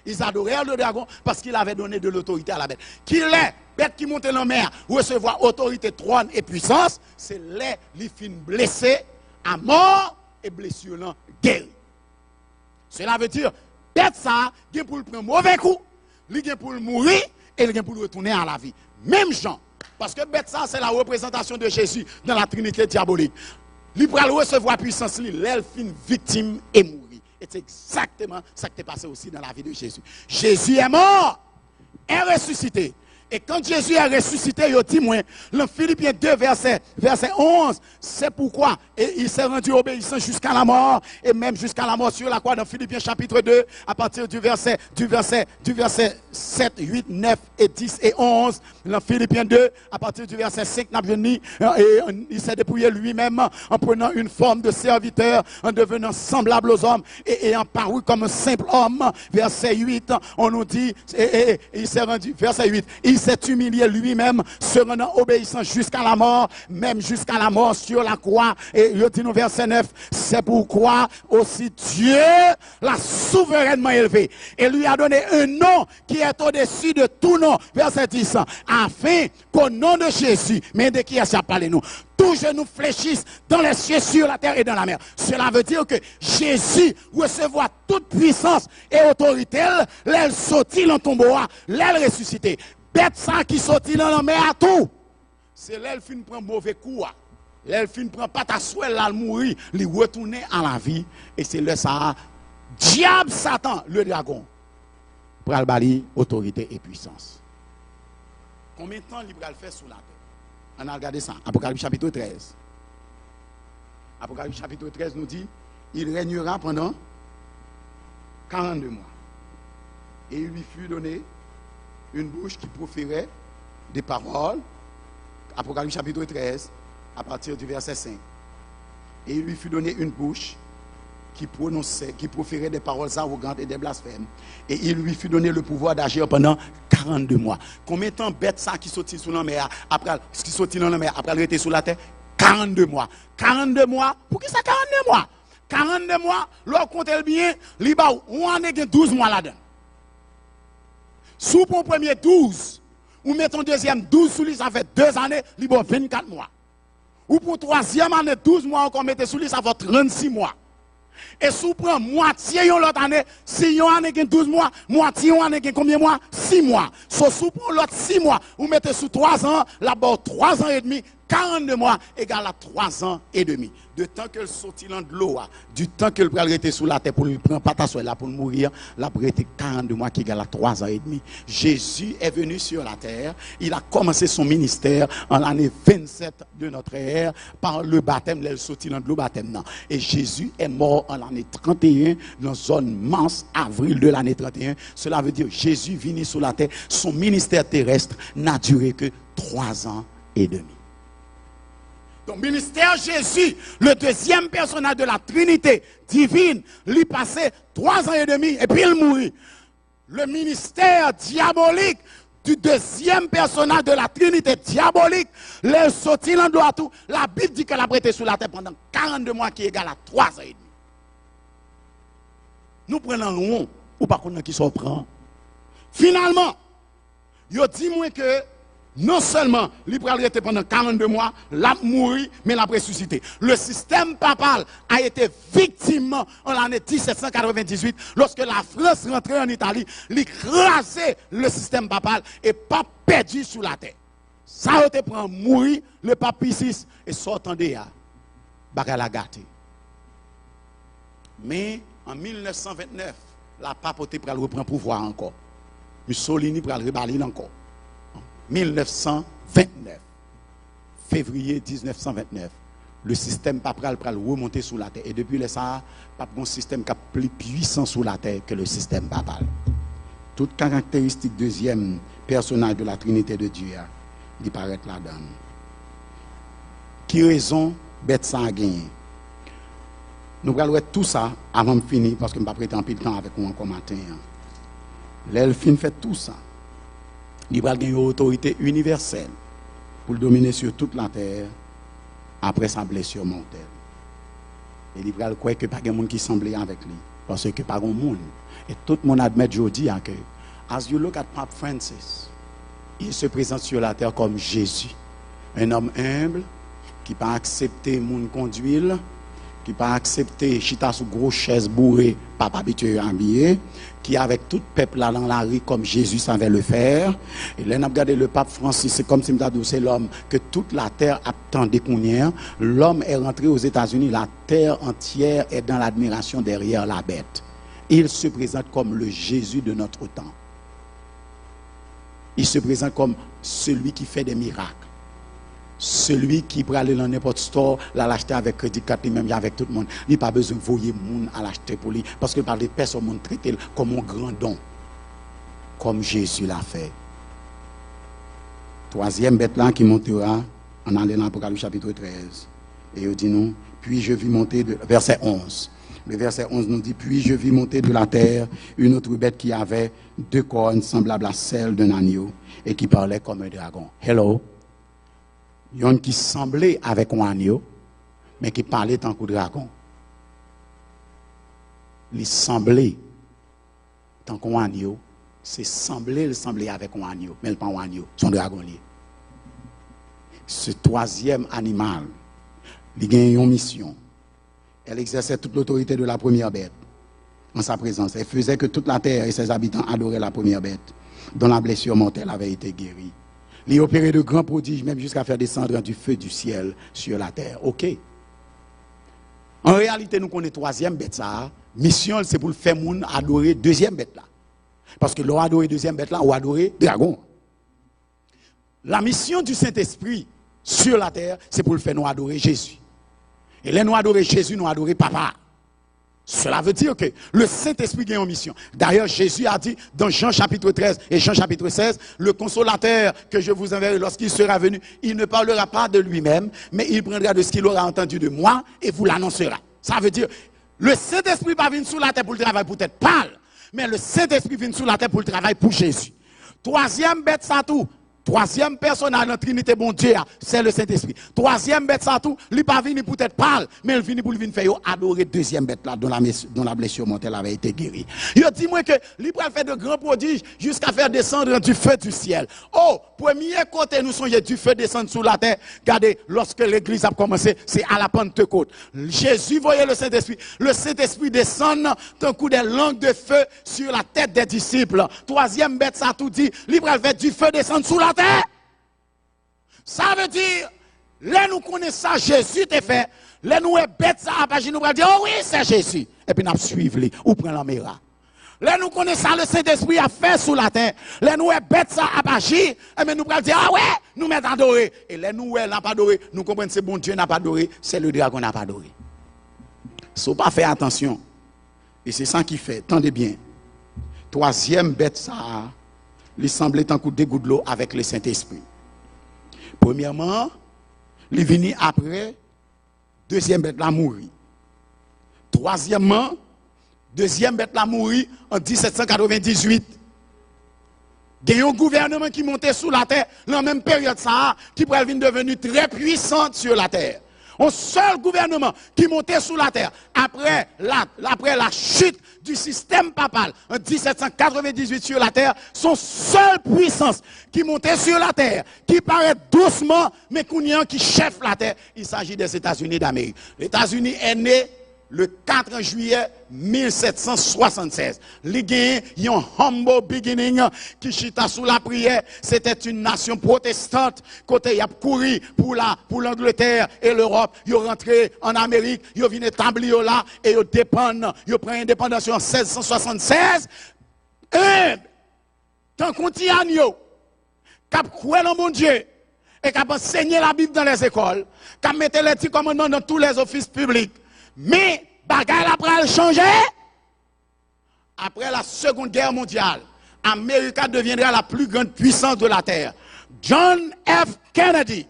Ils adorèrent le dragon parce qu'il avait donné de l'autorité à la bête. Qu'il est bête qui monte dans la mer, recevoir autorité, trône et puissance, c'est les fins blessés à mort et blessure guéri. Cela veut dire, bête ça, il pour le prendre mauvais coup, il pour le mourir et il pour le retourner à la vie. Même Jean, parce que bête ça, c'est la représentation de Jésus dans la Trinité diabolique. Il pour recevoir puissance, l'elle fin victime et mourir. Et c'est exactement ça qui est passé aussi dans la vie de Jésus. Jésus est mort, est ressuscité. Et quand Jésus est ressuscité, il dit, moi, dans Philippiens 2, verset 11, c'est pourquoi il s'est rendu obéissant jusqu'à la mort, et même jusqu'à la mort sur la croix, dans Philippiens chapitre 2, à partir du verset 7, 8, 9 et 10 et 11, dans Philippiens 2, à partir du verset 5, et il s'est dépouillé lui-même en prenant une forme de serviteur, en devenant semblable aux hommes, et ayant paru comme un simple homme. Verset 8, on nous dit, et il s'est rendu, verset 8, il s'est humilié lui-même, se rendant obéissant jusqu'à la mort, même jusqu'à la mort sur la croix. Et il dit au verset 9, c'est pourquoi aussi Dieu l'a souverainement élevé et lui a donné un nom qui est au-dessus de tout nom. Verset 10, afin qu'au nom de Jésus, mais de qui est-ce parlé nous? Tous genoux fléchissent dans les cieux, sur la terre et dans la mer. Cela veut dire que Jésus recevra toute puissance et autorité. L'aile sortit dans ton bois, l'aile ressuscité. Bête ça qui sortit dans la mer à tout. C'est l'aile fin prend mauvais coup. L'aile fin prend pas ta souhait, là, mourir, lui retourner à la vie. Et c'est le ça. Diable Satan, le dragon, pour le bali, autorité et puissance. Combien de temps il va le faire sous la terre? On a regardé ça. Apocalypse chapitre 13. Apocalypse chapitre 13 nous dit, il régnera pendant 42 mois. Et il lui fut donné une bouche qui proférait des paroles. Apocalypse chapitre 13, à partir du verset 5. Et il lui fut donné une bouche qui prononçait, qui proférait des paroles arrogantes et des blasphèmes. Et il lui fut donné le pouvoir d'agir pendant 42 mois. Combien de temps bête ça qui sortit sous la mer, après, qui sortit dans la mer, après rester sous la terre? 42 mois. 42 mois. Pour qui ça 42 mois? 42 mois, l'on compte bien, on en est 12 mois là-dedans. Sous pour premier 12, ou mettons deuxième 12 sous lui, ça fait 2 années, il y a 24 mois. Ou pour troisième année, 12 mois encore mettez sous lui, ça fait 36 mois. Et si vous prenez moitié l'autre année, si vous avez 12 mois, moitié vous avez combien de mois? 6 mois. Si vous prenez l'autre 6 mois, vous mettez sous 3 ans, là-bas 3 ans et demi, 42 mois égale à 3 ans et demi. De temps qu'elle sortit dans de l'eau, du temps qu'elle peut rester sous la terre pour ne prendre pas ta soie là pour mourir, la brete 42 mois qui égale à 3 ans et demi. Jésus est venu sur la terre, il a commencé son ministère en l'année 27 de notre ère par le baptême, elle sortit dans de l'eau baptême. Non. Et Jésus est mort en l'année 31, dans la zone mars, avril de l'année 31. Cela veut dire Jésus venu sur la terre, son ministère terrestre n'a duré que 3 ans et demi. Donc, ministère Jésus, le deuxième personnage de la Trinité divine, lui passait 3 ans et demi et puis il mourit. Le ministère diabolique du deuxième personnage de la Trinité diabolique, le sorti en doit tout. La Bible dit qu'elle a prêté sous la terre pendant 42 mois qui égale à 3 ans et demi. Nous prenons rond ou pas qu'on qui s'en prend. Finalement, il dit moi que non seulement il peut rester pendant 42 mois, l'a mouru, mais l'a ressuscité. Le système papal a été victime en l'année 1798, lorsque la France rentrait en Italie, il écrasait le système papal et pas perdu sous la terre. Ça a été prend mourir le pape Pie VI et sortant de là, bagarre la gâté. Mais en 1929, la papauté pour reprendre pouvoir encore. Mussolini pour le reballer encore. 1929, février 1929, le système papal pral remonter sous la terre. Et depuis le ça, pas un système qui est plus puissant sous la terre que le système papal. Toute caractéristique deuxième personnage de la Trinité de Dieu, il paraît là-dedans. Qui raison bête ça a gagné? Nous allons tout ça avant de finir, parce que je ne vais pas prêter un peu de temps avec vous encore matin. L'elfine fait tout ça. Il va gagner une autorité universelle pour dominer sur toute la terre après sa blessure mortelle. Et il va croire que pas de monde qui semblait avec lui, parce que pas de monde. Et tout le monde admet aujourd'hui que, as you look at Pope Francis, il se présente sur la terre comme Jésus, un homme humble qui n'a pas accepté monde conduire, qui n'a pas accepté chita sous grosse chaise bourrée, pas habitué à habiller, qui avec tout le peuple là dans la rue comme Jésus savait le faire. Et là, on a regardé le pape Francis, c'est comme si c'est l'homme que toute la terre attendait qu'on y ait. L'homme est rentré aux États-Unis, la terre entière est dans l'admiration derrière la bête. Il se présente comme le Jésus de notre temps. Il se présente comme celui qui fait des miracles. Celui qui peut aller dans n'importe store, l'acheter avec crédit carte, même avec tout le monde. Il n'a pas besoin de voyer le monde à l'acheter pour lui. Parce que par des personnes traité comme un grand don. Comme Jésus l'a fait. Troisième bête là qui montera en allant dans l'Apocalypse chapitre 13. Et il dit nous, puis je vis monter, verset 11. Le verset 11 nous dit, puis je vis monter de la terre une autre bête qui avait 2 cornes semblables à celles d'un agneau et qui parlait comme un dragon. Hello. Il y en a qui semblait avec un agneau, mais qui parlait tant qu'un dragon. Il semblait tant qu'un agneau, c'est sembler avec un agneau, mais pas un agneau, son dragon lié. Ce troisième animal, il a une mission. Elle exerçait toute l'autorité de la première bête en sa présence. Elle faisait que toute la terre et ses habitants adoraient la première bête, dont la blessure mortelle avait été guérie. Il opérait de grands prodiges, même jusqu'à faire descendre du feu du ciel sur la terre. Ok. En réalité, nous connaissons troisième bête ça. Mission, c'est pour le faire moun adorer deuxième bête là. Parce que l'on adorer deuxième bête là, ou adorer dragon. La mission du Saint-Esprit sur la terre, c'est pour le faire nous adorer Jésus. Et là, nous adorer Jésus, nous adorer Papa. Cela veut dire que le Saint-Esprit a une mission. D'ailleurs, Jésus a dit dans Jean chapitre 13 et Jean chapitre 16, le consolateur que je vous enverrai lorsqu'il sera venu, il ne parlera pas de lui-même, mais il prendra de ce qu'il aura entendu de moi et vous l'annoncera. Ça veut dire, le Saint-Esprit va venir sur la terre pour le travail pour être pâle, mais le Saint-Esprit vient sur la terre pour le travail pour Jésus. Troisième bête, ça tout. Troisième personnage dans la Trinité, bon Dieu, c'est le Saint-Esprit. Troisième bête, ça tout, il n'est pas venu pour être pâle, mais il vient pour venir faire adorer deuxième bête là, dont la blessure mortelle avait été guérie. Il dit moi que il peut faire de grands prodiges jusqu'à faire descendre du feu du ciel. Oh, premier côté, nous sommes du feu descendre sur la terre. Regardez, lorsque l'église a commencé, c'est à la Pentecôte. Jésus voyait le Saint-Esprit descend d'un coup des langues de feu sur la tête des disciples. Troisième bête, ça tout dit, il peut faire du feu descendre sur la terre. Ça veut dire, là nous connaissons ça, Jésus t'a fait, là nous est bête ça, à nous allons dire, oh oui, c'est Jésus. Et puis nous suivons, ou prend la mera. Là nous connaissons ça, le Saint-Esprit a fait sur la terre. Là nous est bête ça, à et puis nous allons dire, ah ouais, nous mettons adoré. Et là nous n'a pas adoré, nous comprenons que c'est bon Dieu n'a pas adoré, c'est le dragon n'a pas adoré. So pas faire attention. Et c'est ça qui fait, tendez bien. Troisième bête ça, il semblait un coup de gouttes de l'eau avec le Saint-Esprit. Premièrement, il est venu après, deuxième bête la mourir. Troisièmement, deuxième bête la mourir en 1798. Il y a un gouvernement qui montait sous la terre, dans la même période ça, qui pourrait devenir très puissant sur la terre. Un seul gouvernement qui montait sous la terre après la chute du système papal en 1798 sur la terre, son seule puissance qui montait sur la terre, qui paraît doucement, mais qui chef la terre, il s'agit des États-Unis d'Amérique. Les États-Unis est né le 4 juillet 1776. Il y a un humble beginning qui chita sous la prière. C'était une nation protestante. Côté, il a couru pour l'Angleterre et l'Europe. Ils sont rentrés en Amérique. Ils viennent établir là et ils dépendent. Ils prennent indépendance en 1676. Et, tant qu'on t'y a, cap croire dans mon Dieu, et cap enseigner la Bible dans les écoles, cap mettre les petits commandements dans tous les offices publics. Mais, bagaille après changer. Après la Seconde Guerre mondiale, l'Amérique deviendra la plus grande puissance de la Terre. John F. Kennedy,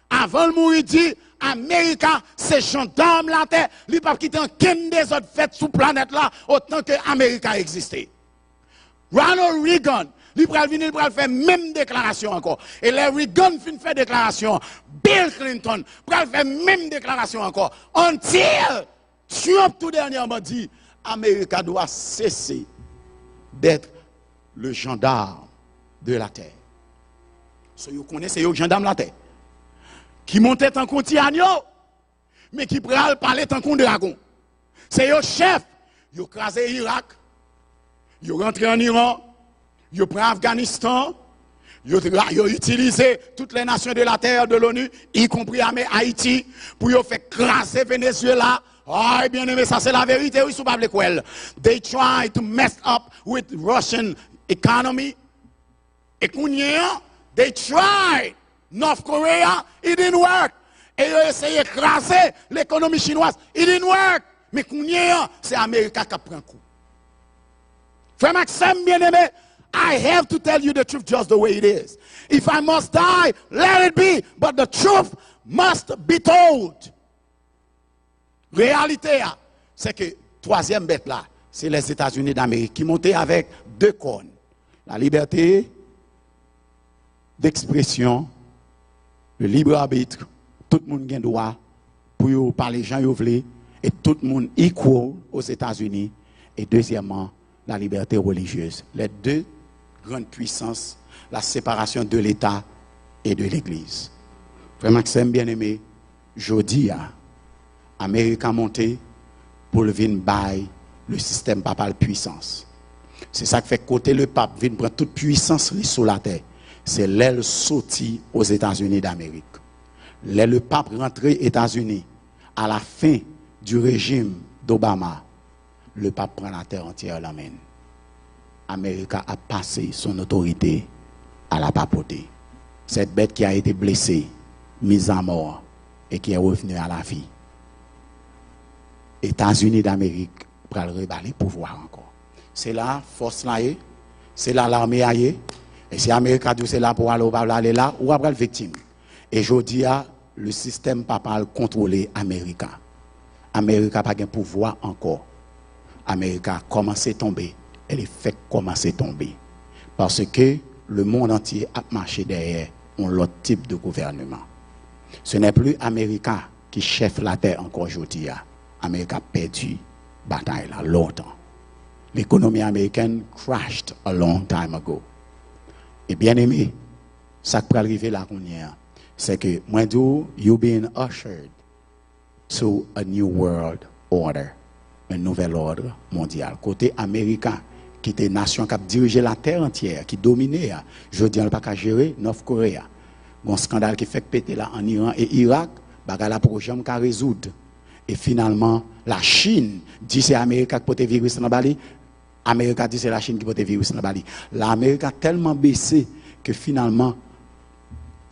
avant de mourir, dit Amérique, c'est gendarme la Terre. Il ne peut pas quitter aucune des autres fêtes sur la planète là, autant que l'Amérique a existé. Ronald Reagan, il va venir, il va faire même déclaration encore. Et les Reagan fait déclaration. Bill Clinton va faire même déclaration encore. Until Trump tout dernièrement dit, l'Amérique doit cesser d'être le gendarme de la terre. So, vous connaissez le gendarme de la terre. Qui montait en continent, mais qui pral parler en contre dragon. C'est le chef. Il a crasé l'Irak. Il est rentré en Iran. Il prend Afghanistan. Il a utilisé toutes les nations de la terre de l'ONU, y compris Haïti, pour faire crasser Venezuela. Ah, bien aimé, ça c'est la vérité, oui, sous Bible quoi. They try to mess up with Russian economy. Et Kounia, they tried. North Korea, it didn't work. Et ils ont essayé d'écraser l'économie chinoise, it didn't work. Mais Kounia, c'est l'Amérique qui prend coup. Frère Maxime, bien aimé, I have to tell you the truth just the way it is. If I must die, let it be. But the truth must be told. Réalité, c'est que troisième bête là, c'est les États-Unis d'Amérique qui montaient avec deux cornes. La liberté d'expression, le libre arbitre, tout le monde a droit pour parler les gens qui veulent, et tout le monde equal aux États-Unis. Et deuxièmement, la liberté religieuse. Les deux grandes puissances, la séparation de l'État et de l'Église. Frère Maxime, bien-aimé, jeudi, Amérique a monté pour venir bailler le système papal puissance. C'est ça qui fait côté le pape vient prendre toute puissance sur la terre. C'est l'aile sortie aux États-Unis d'Amérique. Le pape rentré aux États-Unis à la fin du régime d'Obama, le pape prend la terre entière la main. Amérique a passé son autorité à la papauté. Cette bête qui a été blessée, mise à mort et qui est revenue à la vie. États-Unis d'Amérique pour le reballer le pouvoir encore. C'est là, force là, c'est là l'armée aille. Et si l'Amérique a dit c'est là pour aller là, ou après le victime. Et je dis le système papal contrôlé Amérique. Amérique n'a pas de pouvoir encore. Amérique a commencé à tomber. Elle est fait commencer à tomber. Parce que le monde entier a marché derrière un autre type de gouvernement. Ce n'est plus Amérique qui chef la terre encore aujourd'hui. Amérique a perdu la bataille là longtemps. L'économie américaine crashed a long time ago. Et bien aimé, ça qui peut arriver là, c'est que moi, you're being ushered to a new world order, un nouvel ordre mondial. Côté américain, qui était nation qui a dirigé la terre entière, qui dominait, je dis, on n'a pas qu'à gérer, Nord-Corée. Un scandale qui fait péter là en Iran et Irak, la projet qu'à résoudre. Et finalement, la Chine dit c'est l'Amérique qui porte le virus dans Bali. L'Amérique dit c'est la Chine qui porte le virus dans Bali. L'Amérique a tellement baissé que finalement,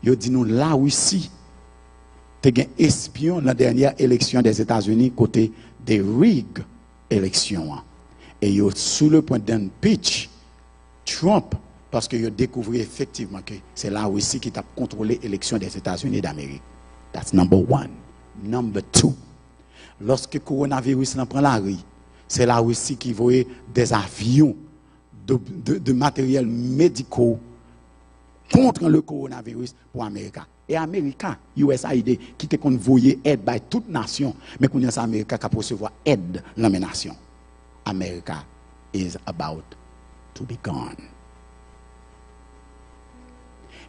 il dit nous là aussi, tu as un espion dans la dernière élection des États-Unis côté des rig élections. Et il est sous le point d'impeach Trump parce qu'il a découvert effectivement que c'est la Russie qui a contrôlé l'élection des États-Unis d'Amérique. That's number one. Number two. Lorsque le coronavirus prend la rue, c'est la Russie qui voyait des avions de matériel médical contre le coronavirus pour l'Amérique. Et l'Amérique, USAID, qui te voyait aide par toute nation, mais qu'on a l'Amérique qui a recevoir aide dans les nations. America is about to be gone.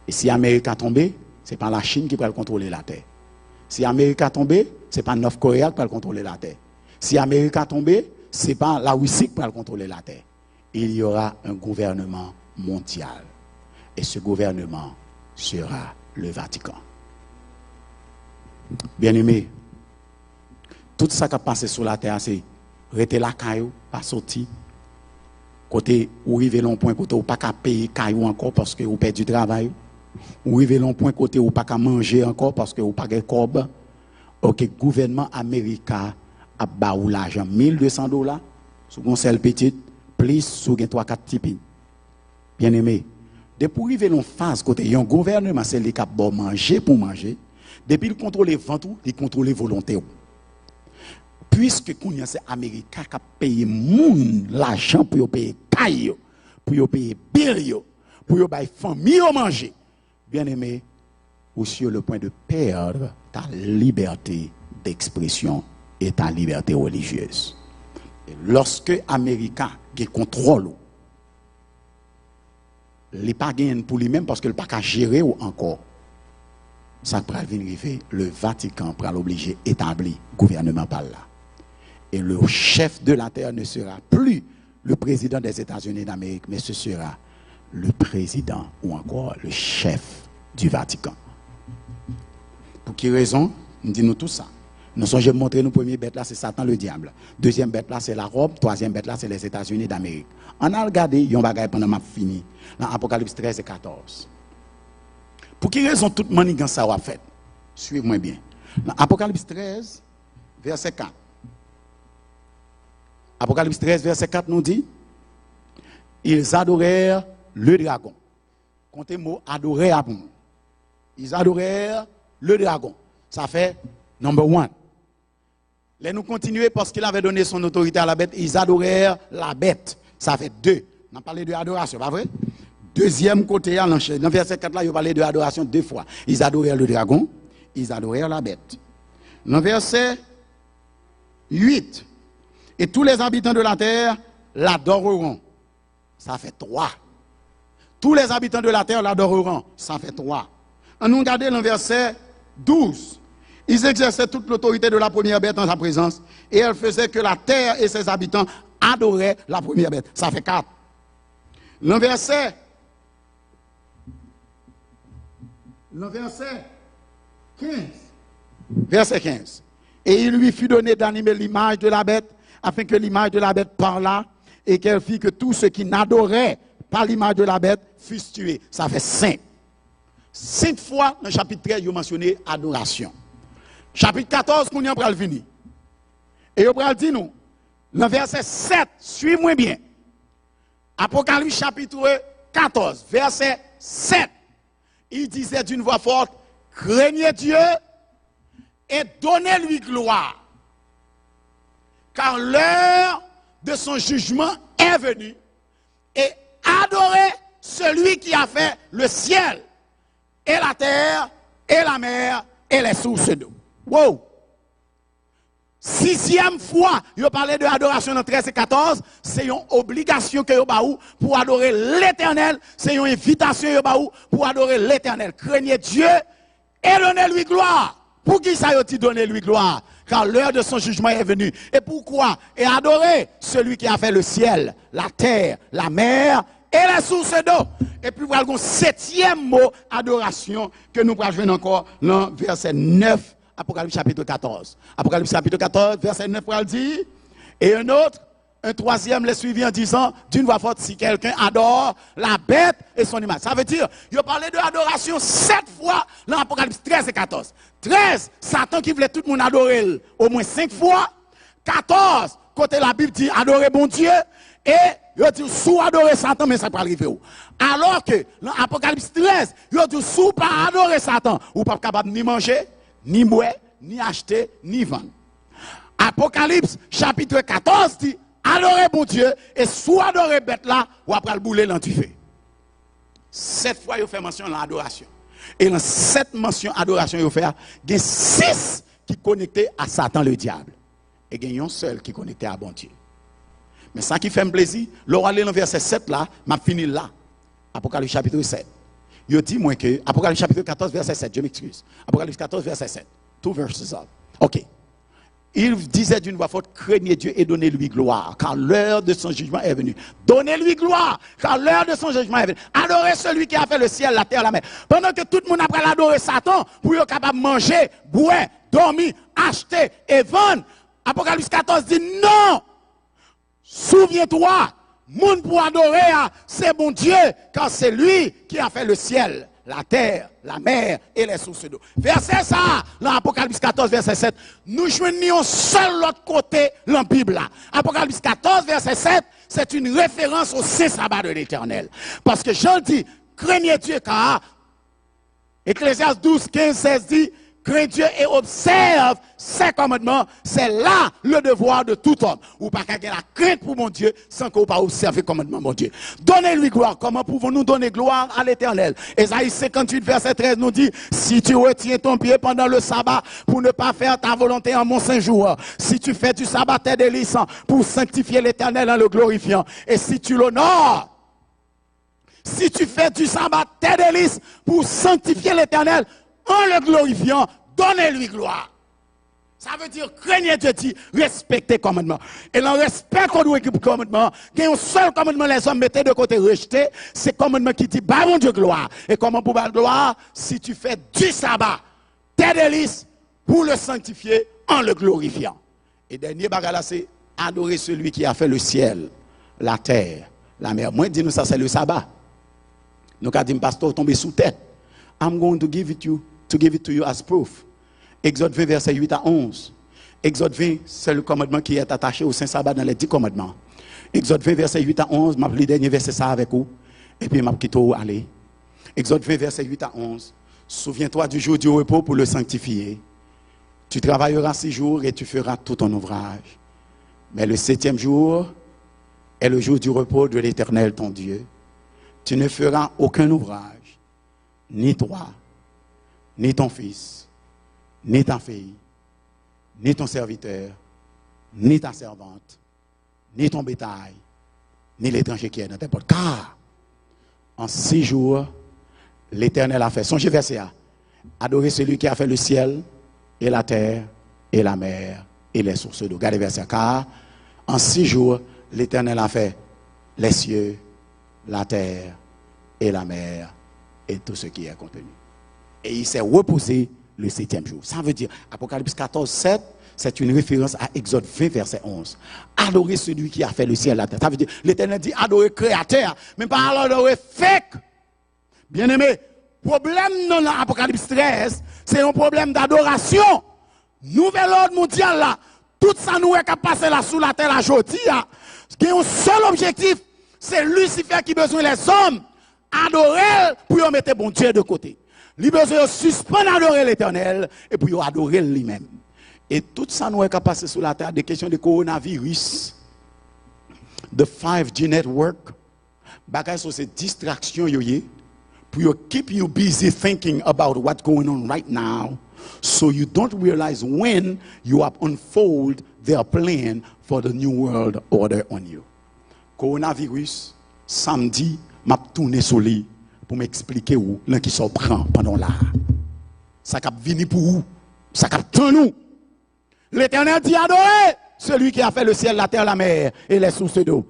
Et si l'Amérique a tombé, ce n'est pas la Chine qui peut contrôler la terre. Si l'Amérique a tombé, ce n'est pas Nord-Corée qui peut contrôler la terre. Si l'Amérique a tombé, ce n'est pas la Russie qui peut contrôler la terre. Il y aura un gouvernement mondial. Et ce gouvernement sera le Vatican. Bien-aimé, tout ça qui a passé sur la terre, c'est rester la caillou, pas sorti. Côté où arriver l'on point côté où pas qu'à payer caillou encore parce que vous perdez du travail. Ou arriver l'on point côté où pas qu'à manger encore parce que vous pas de corbe. OK, gouvernement américain a baou l'argent $1,200 sur une seule petite, plus sur 3-4 tipis. Bien-aimé, depuis arriver l'on phase côté un gouvernement c'est les qui bon manger pour manger, depuis il contrôle les ventes, il contrôle les volontaires. Puisque c'est Américain qui a payé l'argent pour payer caille, pour payer bill, pour payer famille à manger. Bien aimé, ou sur le point de perdre ta liberté d'expression et ta liberté religieuse. Et lorsque Américain qui contrôle, il n'est pas gagné pour lui-même parce qu'il n'a pas qu'à gérer encore. Ça peut arriver, le Vatican pour l'obliger établir gouvernement par là. Et le chef de la terre ne sera plus le président des États-Unis d'Amérique, mais ce sera le président ou encore le chef du Vatican. Pour quelle raison? Nous disons tout ça. Nous sommes montré nos premières bêtes là, c'est Satan le diable. Deuxième bête là, c'est la Rome. Troisième bête là, c'est les États-Unis d'Amérique. On a regardé, il y a un bagage pendant ma fini. Dans Apocalypse 13 et 14. Pour quelle raison toute manigance ça a fait? Suivez-moi bien. Dans Apocalypse 13, verset 4. Apocalypse 13, verset 4 nous dit, ils adorèrent le dragon. Comptez le mot adorer à bon. Ils adorèrent le dragon. Ça fait number one. Là, nous continuons parce qu'il avait donné son autorité à la bête. Ils adorèrent la bête. Ça fait 2. On a parlé de adoration, pas vrai? Deuxième côté, dans le verset 4, là, il parlait de adoration 2 fois. Ils adorèrent le dragon, ils adorèrent la bête. Dans le verset 8, et tous les habitants de la terre l'adoreront. Ça fait 3. Tous les habitants de la terre l'adoreront. Ça fait 3. On nous regarde dans le verset 12. Ils exerçaient toute l'autorité de la première bête en sa présence, et elle faisait que la terre et ses habitants adoraient la première bête. Ça fait 4. Le verset 15. Verset 15. Et il lui fut donné d'animer l'image de la bête, afin que l'image de la bête parlât, et qu'elle fit que tous ceux qui n'adoraient pas l'image de la bête fussent tués. Ça fait 5. 5 fois dans le chapitre 13, il a mentionné adoration. Chapitre 14, qu'on y a pral fini. Et il pral dit nous, dans verset 7, suivez-moi bien. Apocalypse chapitre 14, verset 7. Il disait d'une voix forte, craignez Dieu et donnez-lui gloire. Car l'heure de son jugement est venue. Et adorez celui qui a fait le ciel et la terre et la mer et les sources d'eau. Wow! 6e fois, il parlait de adoration dans 13 et 14, c'est une obligation que vous pour adorer l'Éternel, c'est une invitation pour adorer l'Éternel. Craignez Dieu et donnez-lui gloire. Pour qui ça a donné lui gloire? Car l'heure de son jugement est venue. Et pourquoi? Et adorer celui qui a fait le ciel, la terre, la mer et les sources d'eau. Et puis voilà le 7e mot, adoration, que nous pourrons encore dans verset 9. Apocalypse chapitre 14. Apocalypse chapitre 14, verset 9, pour le dire. Et un autre, un troisième, les suivi en disant, d'une voix forte, si quelqu'un adore la bête et son image. Ça veut dire, il a parlé de adoration 7 fois dans Apocalypse 13 et 14. 13, Satan qui voulait tout le monde adorer au moins 5 fois. 14, côté la Bible dit, adorer bon Dieu. Et il dit, sous adorer Satan, mais ça peut arriver où? Alors que, dans Apocalypse 13, il dit, sous pas adorer Satan, ou pas capable ni manger, ni boire, ni acheter, ni vendre. Apocalypse chapitre 14 dit, adorez bon Dieu, et sous adorer bête là, ou après le bouler dans du feu. 7 fois, il fait mention de l'adoration. Et dans 7 mentions adoration, il fait, il y a 6 qui connectés à Satan le diable. Et il y a un seul qui est connecté à bon Dieu. Mais ça qui fait un plaisir, l'on aller dans verset 7 là, m'a fini là. Apocalypse chapitre 7. Il dit moi que Apocalypse chapitre 14 verset 7, je m'excuse. Apocalypse 14 verset 7. 2 verses up. OK. Il disait d'une voix forte, craignez Dieu et donnez-lui gloire, car l'heure de son jugement est venue. Donnez-lui gloire, car l'heure de son jugement est venue. Adorez celui qui a fait le ciel, la terre, la mer. Pendant que tout le monde après l'adorer Satan, pour être capable de manger, boire, dormir, acheter et vendre, Apocalypse 14 dit non. Souviens-toi, monde pour adorer, c'est mon Dieu, car c'est lui qui a fait le ciel, la terre, la mer et les sources d'eau. Verset ça, dans Apocalypse 14, verset 7, nous joignons seul l'autre côté dans la Bible là. Apocalypse 14, verset 7, c'est une référence au saint sabbat de l'Éternel. Parce que Jean dit, craignez Dieu, car Ecclésiaste 12, 15, 16 dit, crains Dieu et observe ses commandements, c'est là le devoir de tout homme. Ou pas qu'à la crainte pour mon Dieu sans qu'on pas observer le commandement de mon Dieu. Donnez-lui gloire. Comment pouvons-nous donner gloire à l'Éternel? Ésaïe 58, verset 13 nous dit, si tu retiens ton pied pendant le sabbat pour ne pas faire ta volonté en mon saint jour, si tu fais du sabbat tes délices pour sanctifier l'Éternel en le glorifiant, et si tu l'honores, si tu fais du sabbat tes délices pour sanctifier l'Éternel en le glorifiant, donnez-lui gloire. Ça veut dire, craignez Dieu, dit, respectez le commandement. Et dans le respect qu'on doit équiper le commandement, il y a un seul commandement les hommes mettaient de côté rejeté, c'est le commandement qui dit, bah mon Dieu, gloire. Et comment pour la gloire? Si tu fais du sabbat, tes délices, pour le sanctifier en le glorifiant. Et dernier bagage là, c'est adorer celui qui a fait le ciel, la terre, la mer. Moi, dis-nous ça, c'est le sabbat. Nous, quand dit, pasteur, tomber sous tête. I'm going to give it to you as proof. Exode 20, verset 8 à 11. Exode 20, c'est le commandement qui est attaché au Saint Sabbat dans les 10 commandements. Exode 20, verset 8 à 11, m'a le dernier verset ça avec vous. Et puis m'a quitté aller. Exode 20, verset 8 à 11. Souviens-toi du jour du repos pour le sanctifier. Tu travailleras 6 jours et tu feras tout ton ouvrage. Mais le 7e jour est le jour du repos de l'Éternel, ton Dieu. Tu ne feras aucun ouvrage, ni toi, ni ton fils, ni ta fille, ni ton serviteur, ni ta servante, ni ton bétail, ni l'étranger qui est dans tes portes. Car en 6 jours, l'Éternel a fait. Songez verset A. Adorer celui qui a fait le ciel et la terre et la mer et les sources d'eau. Regardez verset A. Car en 6 jours, l'Éternel a fait les cieux, la terre et la mer et tout ce qui est contenu. Et il s'est reposé le 7e jour. Ça veut dire, Apocalypse 14, 7, c'est une référence à Exode 20, verset 11. Adorer celui qui a fait le ciel et la terre. Ça veut dire, l'Éternel dit adorer créateur, mais pas adorer fake. Bien aimé, problème dans l'Apocalypse 13, c'est un problème d'adoration. Nouvel ordre mondial là, tout ça nous est passé là sous la terre aujourd'hui. Qui a un seul objectif, c'est Lucifer qui a besoin les hommes adorer pour mettre bon Dieu de côté. Il a besoin de suspendre adorer l'Éternel et pour adorer lui-même. Et tout ça nous est passé sous la terre, des questions de coronavirus, de 5G network, bagay sur ces distractions pour keep you busy thinking about what's going on right now, so you don't realize when you have unfold their plan for the new world order on you. Coronavirus, samedi, m'a tourné sur lui pour m'expliquer où l'un qui s'en prend pendant là. Ça cap vini pour où? Ça cap tant nous. L'Éternel dit adorer celui qui a fait le ciel, la terre, la mer et les sources d'eau.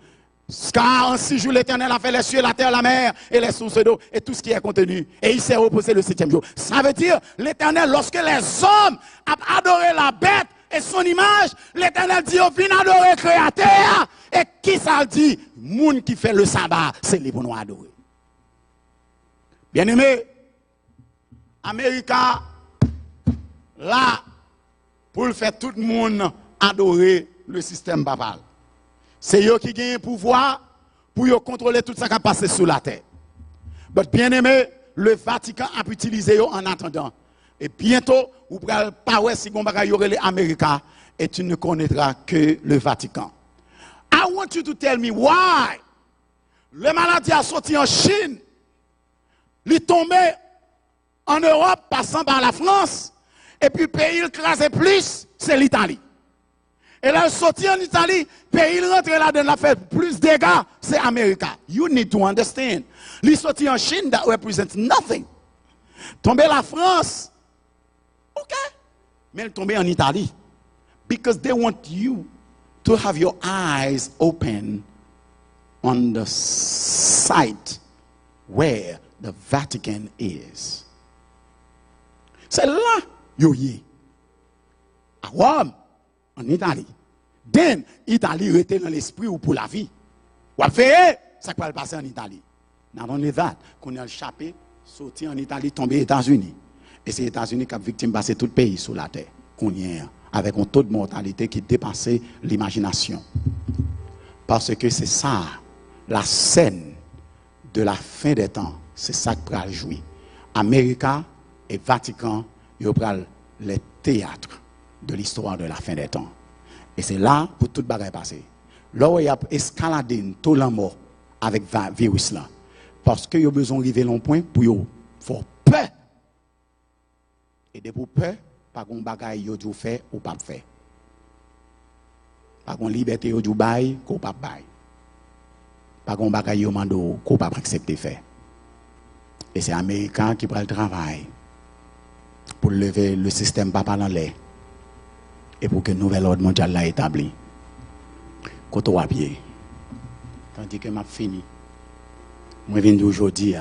Car en 6 jours, l'Éternel a fait les cieux, la terre, la mer et les sources d'eau et tout ce qui est contenu. Et il s'est reposé le 7e jour. Ça veut dire, l'Éternel, lorsque les hommes ont adoré la bête et son image, l'Éternel dit, viens adorer le Créateur. Et qui ça dit? Moun qui fait le sabbat, c'est lui pour nous adorer. Bien aimé, Amérique, là, pour le faire tout le monde adorer le système papal. C'est eux qui gagnent le pouvoir pour contrôler tout ça qui a passé sous la terre. Mais bien aimé, le Vatican a utilisé eux en attendant. Et bientôt, vous ne pourrez pas voir si vous avez les Américains et tu ne connaîtras que le Vatican. I want you to tell me why le maladie a sorti en Chine, il est tombé en Europe, passant par la France, et puis le pays il crasait plus, c'est l'Italie. Et là, sorti en Italie, pays il rentre là-dedans, la fait plus de dégâts, c'est l'Amérique. You need to understand. Il sorti en Chine, that represents nothing. Tombé la France, ok, mais il tombé en Italie. Because they want you to have your eyes open on the site where the Vatican is. C'est là, yo yé. À Rome, en Italie. Then, Italie était dans l'esprit ou pour la vie. Ou à faire, ça peut passer en Italie. Not only that, qu'on a échappé, sorti en Italie, tombé aux États-Unis. Et c'est les États-Unis qui ont victime passer tout le pays sur la terre. Qu'on y a, avec un taux de mortalité qui dépassait l'imagination. Parce que c'est ça, la scène de la fin des temps, c'est ça qui va jouer. Amérique et Vatican, ils prennent les théâtres de l'histoire de la fin des temps. Et c'est là pour tout bagaille passer. Là où il y a escaladé tout la mort avec le virus là. Parce que ils ont besoin d'arriver à un point pour faire peur. Et de pour peur, pas qu'on bagaille yo dou fait ou pas fait. Pas qu'on liberté yo dou bail ou pas bail. Pas qu'on bagaille yo mando ou pas accepter faire. Et c'est américain qui prend le travail pour lever le système papa dans l'air et pour que le nouvel ordre mondial l'a établi. Quand on a pied, tandis que m'a fini, moi je viens aujourd'hui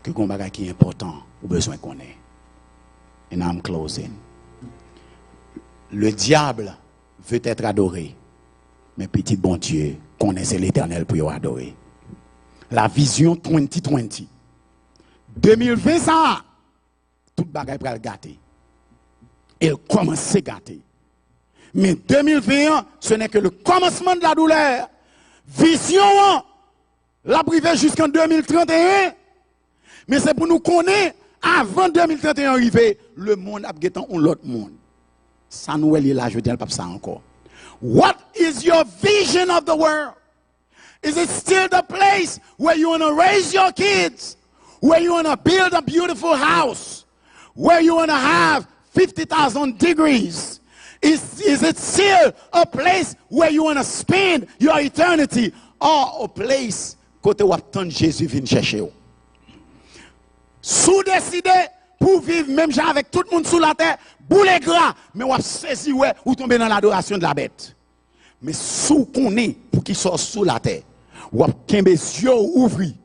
que un bagage qui est important ou besoin qu'on ait. And I'm closing. Le diable veut être adoré, mais petit bon Dieu connaissait l'Éternel pour adorer. La vision 2020. 2020 ça, tout bagage pour le gâter. Il commence à gâter. Mais 2021, ce n'est que le commencement de la douleur. Vision, la privée jusqu'en 2031. Mais c'est pour nous connaître, avant 2031 arriver, le monde a guettant un autre monde. Ça nous est là, je dis pas ça encore. What is your vision of the world? Is it still the place where you want to raise your kids? Where you want to build a beautiful house? Where you want to have 50,000 degrees? Is it still a place where you want to spend your eternity? Or a place côté où attend Jésus vient chercher. Sous décider pour vivre même genre avec tout le monde sous la terre, boulet gras, mais on saisi ouais ou tomber dans l'adoration de la bête. Mais sous qu'on est pour qu'il soit sous la terre, ou kembe yeux ouvri,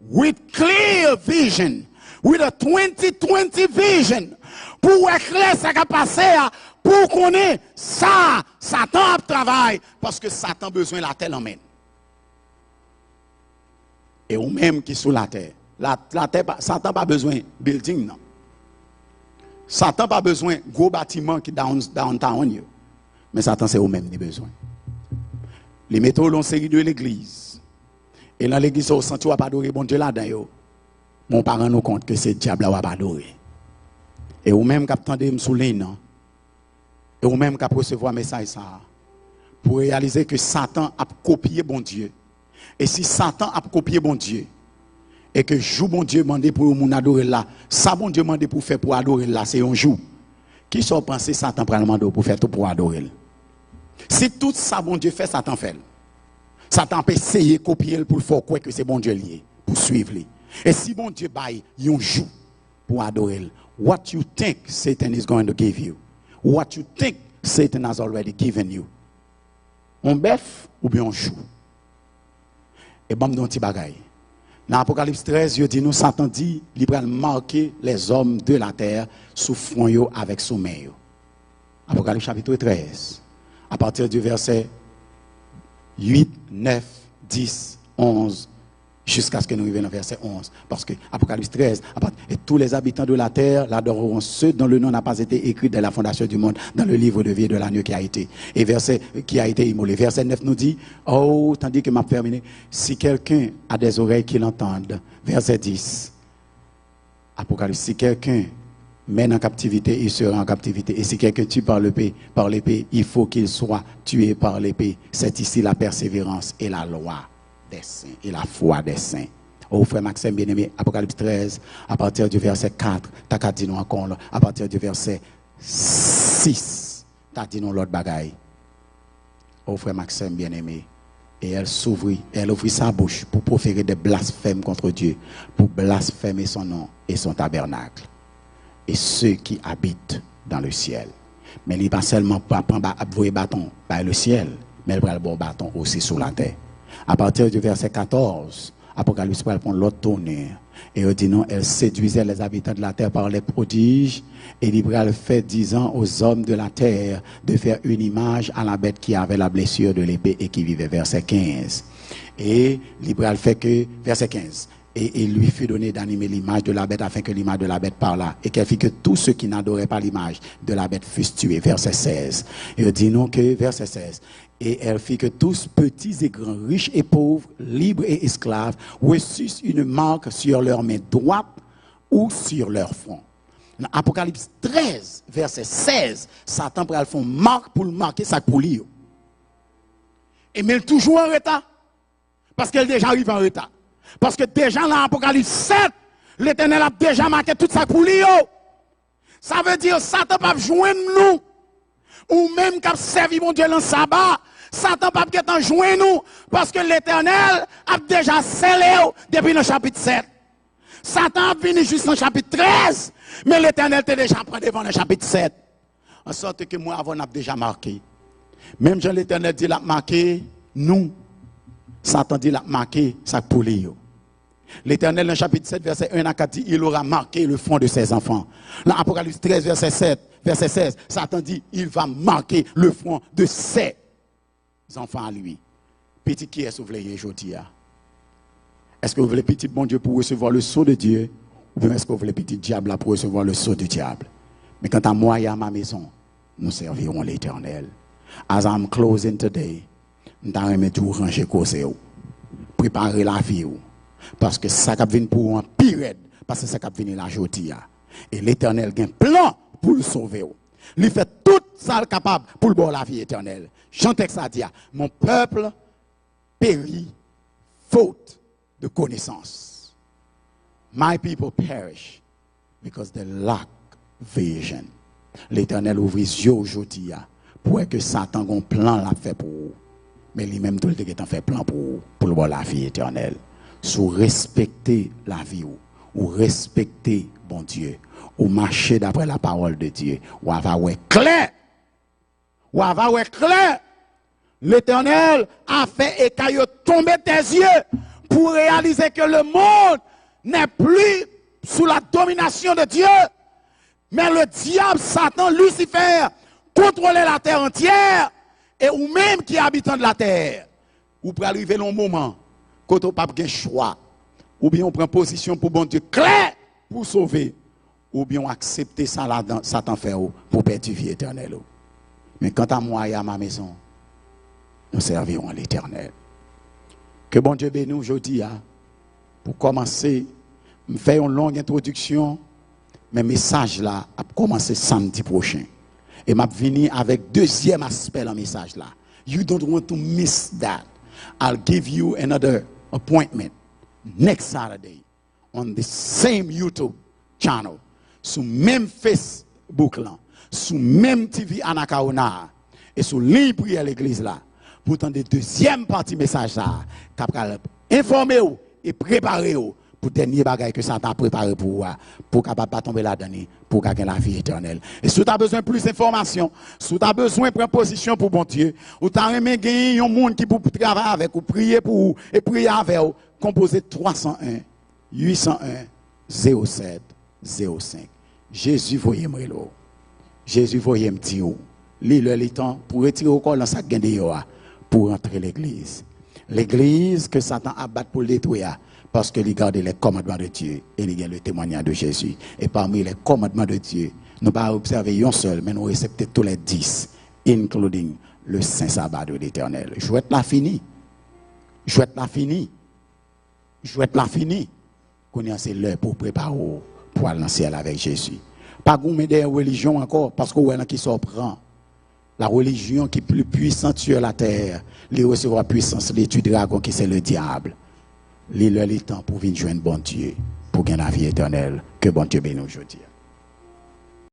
with clear vision, with a 2020 vision, pour éclairer ça qui a passé, pour qu'on ait ça, Satan travaille, parce que Satan a besoin de la terre l'emmène. Et ou même qui sous la terre, Satan pas besoin de building non. Satan pas besoin de gros bâtiments qui downtown. Mais Satan c'est au même des besoins. Les métaux l'ont série de l'église. Et dans l'église au senti ou pas adorer bon Dieu là-dedans. Mon parent nous compte que c'est diable ou pas adorer. Et ou même cap tande me souligner non. Et ou même cap recevoir message ça pour réaliser que Satan a copié bon Dieu. Et si Satan a copié bon Dieu et que jour bon Dieu demandé pour moun adorer là, ça bon Dieu demandé pour faire pour adorer là, c'est un jour. Qui sont pensé Satan prend demander pour faire tout pour adorer. Si tout ça bon Dieu fait, Satan fait. Satan peut essayer copier pour faire quoi que c'est bon Dieu lié pour suivre lui. Et si bon Dieu baille un jour pour adorer, what you think Satan is going to give you? What you think Satan has already given you? Un bœuf ou bien un chou? Et bon, dans petit bagaille. Dans Apocalypse 13, il dit nous, Satan dit, il va marquer les hommes de la terre sous front avec sous main. Apocalypse chapitre 13, à partir du verset 8, 9, 10, 11, jusqu'à ce que nous arrivions au verset 11. Parce que Apocalypse 13, et tous les habitants de la terre l'adoreront, ceux dont le nom n'a pas été écrit dès la fondation du monde dans le livre de vie de l'agneau qui a été immolé. Verset 9 nous dit, oh, tandis que m'a terminé, si quelqu'un a des oreilles qui l'entendent. Verset 10, Apocalypse, si quelqu'un mène en captivité, il sera en captivité. Et si quelqu'un tue par l'épée, il faut qu'il soit tué par l'épée. C'est ici la persévérance et la loi des saints et la foi des saints. Oh frère Maxime bien-aimé, Apocalypse 13, à partir du verset 4, t'as qu'à dire nous encore, à partir du verset 6, t'as dit nous l'autre bagaille. Oh frère Maxime bien-aimé, et elle ouvrit sa bouche pour proférer des blasphèmes contre Dieu, pour blasphémer son nom et son tabernacle, et ceux qui habitent dans le ciel. Mais il n'est pas seulement pour prendre un bâton par le ciel, mais il prend le bon bâton aussi sur la terre. À partir du verset 14, Apocalypse prend l'autre tonnerre. Et il dit non, elle séduisait les habitants de la terre par les prodiges. Et l'Ibral fait 10 ans aux hommes de la terre de faire une image à la bête qui avait la blessure de l'épée et qui vivait. Verset 15. Et l'Ibral fait que, verset 15. Et il lui fut donné d'animer l'image de la bête afin que l'image de la bête parlât. Et qu'elle fit que tous ceux qui n'adoraient pas l'image de la bête fussent tués. Verset 16. Et il dit non que, verset 16. Et elle fit que tous, petits et grands, riches et pauvres, libres et esclaves, reçussent une marque sur leur main droite ou sur leur front. Dans Apocalypse 13, verset 16, Satan prend une marque pour le marquer ça pour lui. Et mais elle toujours en retard. Parce qu'elle déjà arrive en retard. Parce que déjà dans l'Apocalypse 7, l'Éternel a déjà marqué tout ça pour lui. Ça veut dire Satan pas joindre nous. Ou même qu'à servir mon Dieu dans le sabbat, Satan pas qu'à joindre nous. Parce que l'Éternel a déjà scellé depuis le chapitre 7. Satan a venu juste dans le chapitre 13, mais l'Éternel était déjà prêt devant le chapitre 7. En sorte que moi, avant, on a déjà marqué. Même Jean l'Éternel dit, l'a marqué, nous. Satan dit, l'a marqué, ça pour lui. L'Éternel, dans le chapitre 7, verset 1 à 4, dit, il aura marqué le front de ses enfants. Dans Apocalypse 13, verset 16, Satan dit, il va marquer le front de ses enfants à lui. Petit qui est-ce que vous voulez aujourd'hui? Est-ce que vous voulez petit bon Dieu pour recevoir le sceau de Dieu? Ou bien est-ce que vous voulez petit diable pour recevoir le sceau du diable? Mais quant à moi et à ma maison, nous servirons l'Éternel. As I'm closing today, nous allons tout ranger cause, préparer la vie. Parce que ça va venir pour un pire, parce que ça va venir la jodia. Et l'Éternel a un plan pour le sauver. Il fait tout ça capable pour le bon la vie éternelle. Chantez ça dit, mon peuple périt faute de connaissance. My people perish because they lack vision. L'Éternel ouvre les yeux aujourd'hui pour que Satan ait un plan l'a fait pour vous. Mais lui-même tout le temps fait plan pour le bon la vie éternelle. Sous respecter la vie ou respecter bon Dieu, ou marcher d'après la parole de Dieu, ou avoir clair. Ou avoir clair. L'Éternel a fait écailler tomber tes yeux pour réaliser que le monde n'est plus sous la domination de Dieu. Mais le diable, Satan, Lucifer, contrôlait la terre entière. Et ou même qui habitant de la terre. Ou pour arriver un moment, quand on n'a pas de choix, ou bien on prend position pour bon Dieu clair pour sauver, ou bien on accepte ça là, Satan fait pour perdre vie éternelle. Mais quant à moi et à ma maison, nous servirons l'Éternel. Que bon Dieu bénisse aujourd'hui. Pour commencer, je fais une longue introduction, mais le message là a commencé samedi prochain. Et m'a venu avec deuxième aspect dans le message là. You don't want to miss that. I'll give you another appointment next Saturday on the same YouTube channel, sur même Facebook là, sur même TV Anakaona et sur ligne prière l'église là. Pourtant de deuxième partie message là, capable informer vous et préparer vous pour dernier bagage que Satan a préparé pour vous, pour capable pas tomber là-dedans, pour gagner la vie éternelle. Et si tu as besoin de plus d'informations, si tu as besoin de prendre position pour bon Dieu, ou tu as aimé gagner un monde qui peut travailler avec ou prier pour vous et prier avec vous, composez 301 801 07 05. Jésus voyez moi là. Jésus voyez me dire, le temps pour retirer au corps dans sa gende pour entrer l'église. L'église que Satan abat pour détruire. Parce que il garde les commandements de Dieu et il y a le témoignage de Jésus. Et parmi les commandements de Dieu, nous ne pas observer un seul, mais nous accepter tous les 10, including le saint sabbat de l'Éternel. Je vais être là fini. Je vais être là fini. Je vais être là fini. Qu'on a c'est l'heure pour préparer pour aller dans le ciel avec Jésus. Pas goûter des religions encore, parce que est qui surprend. La religion qui est plus puissante sur la terre, il recevra puissance, l'étude dragon qui c'est le diable. Il est le temps pour venir joindre bon Dieu, pour gagner la vie éternelle. Que bon Dieu bénisse aujourd'hui.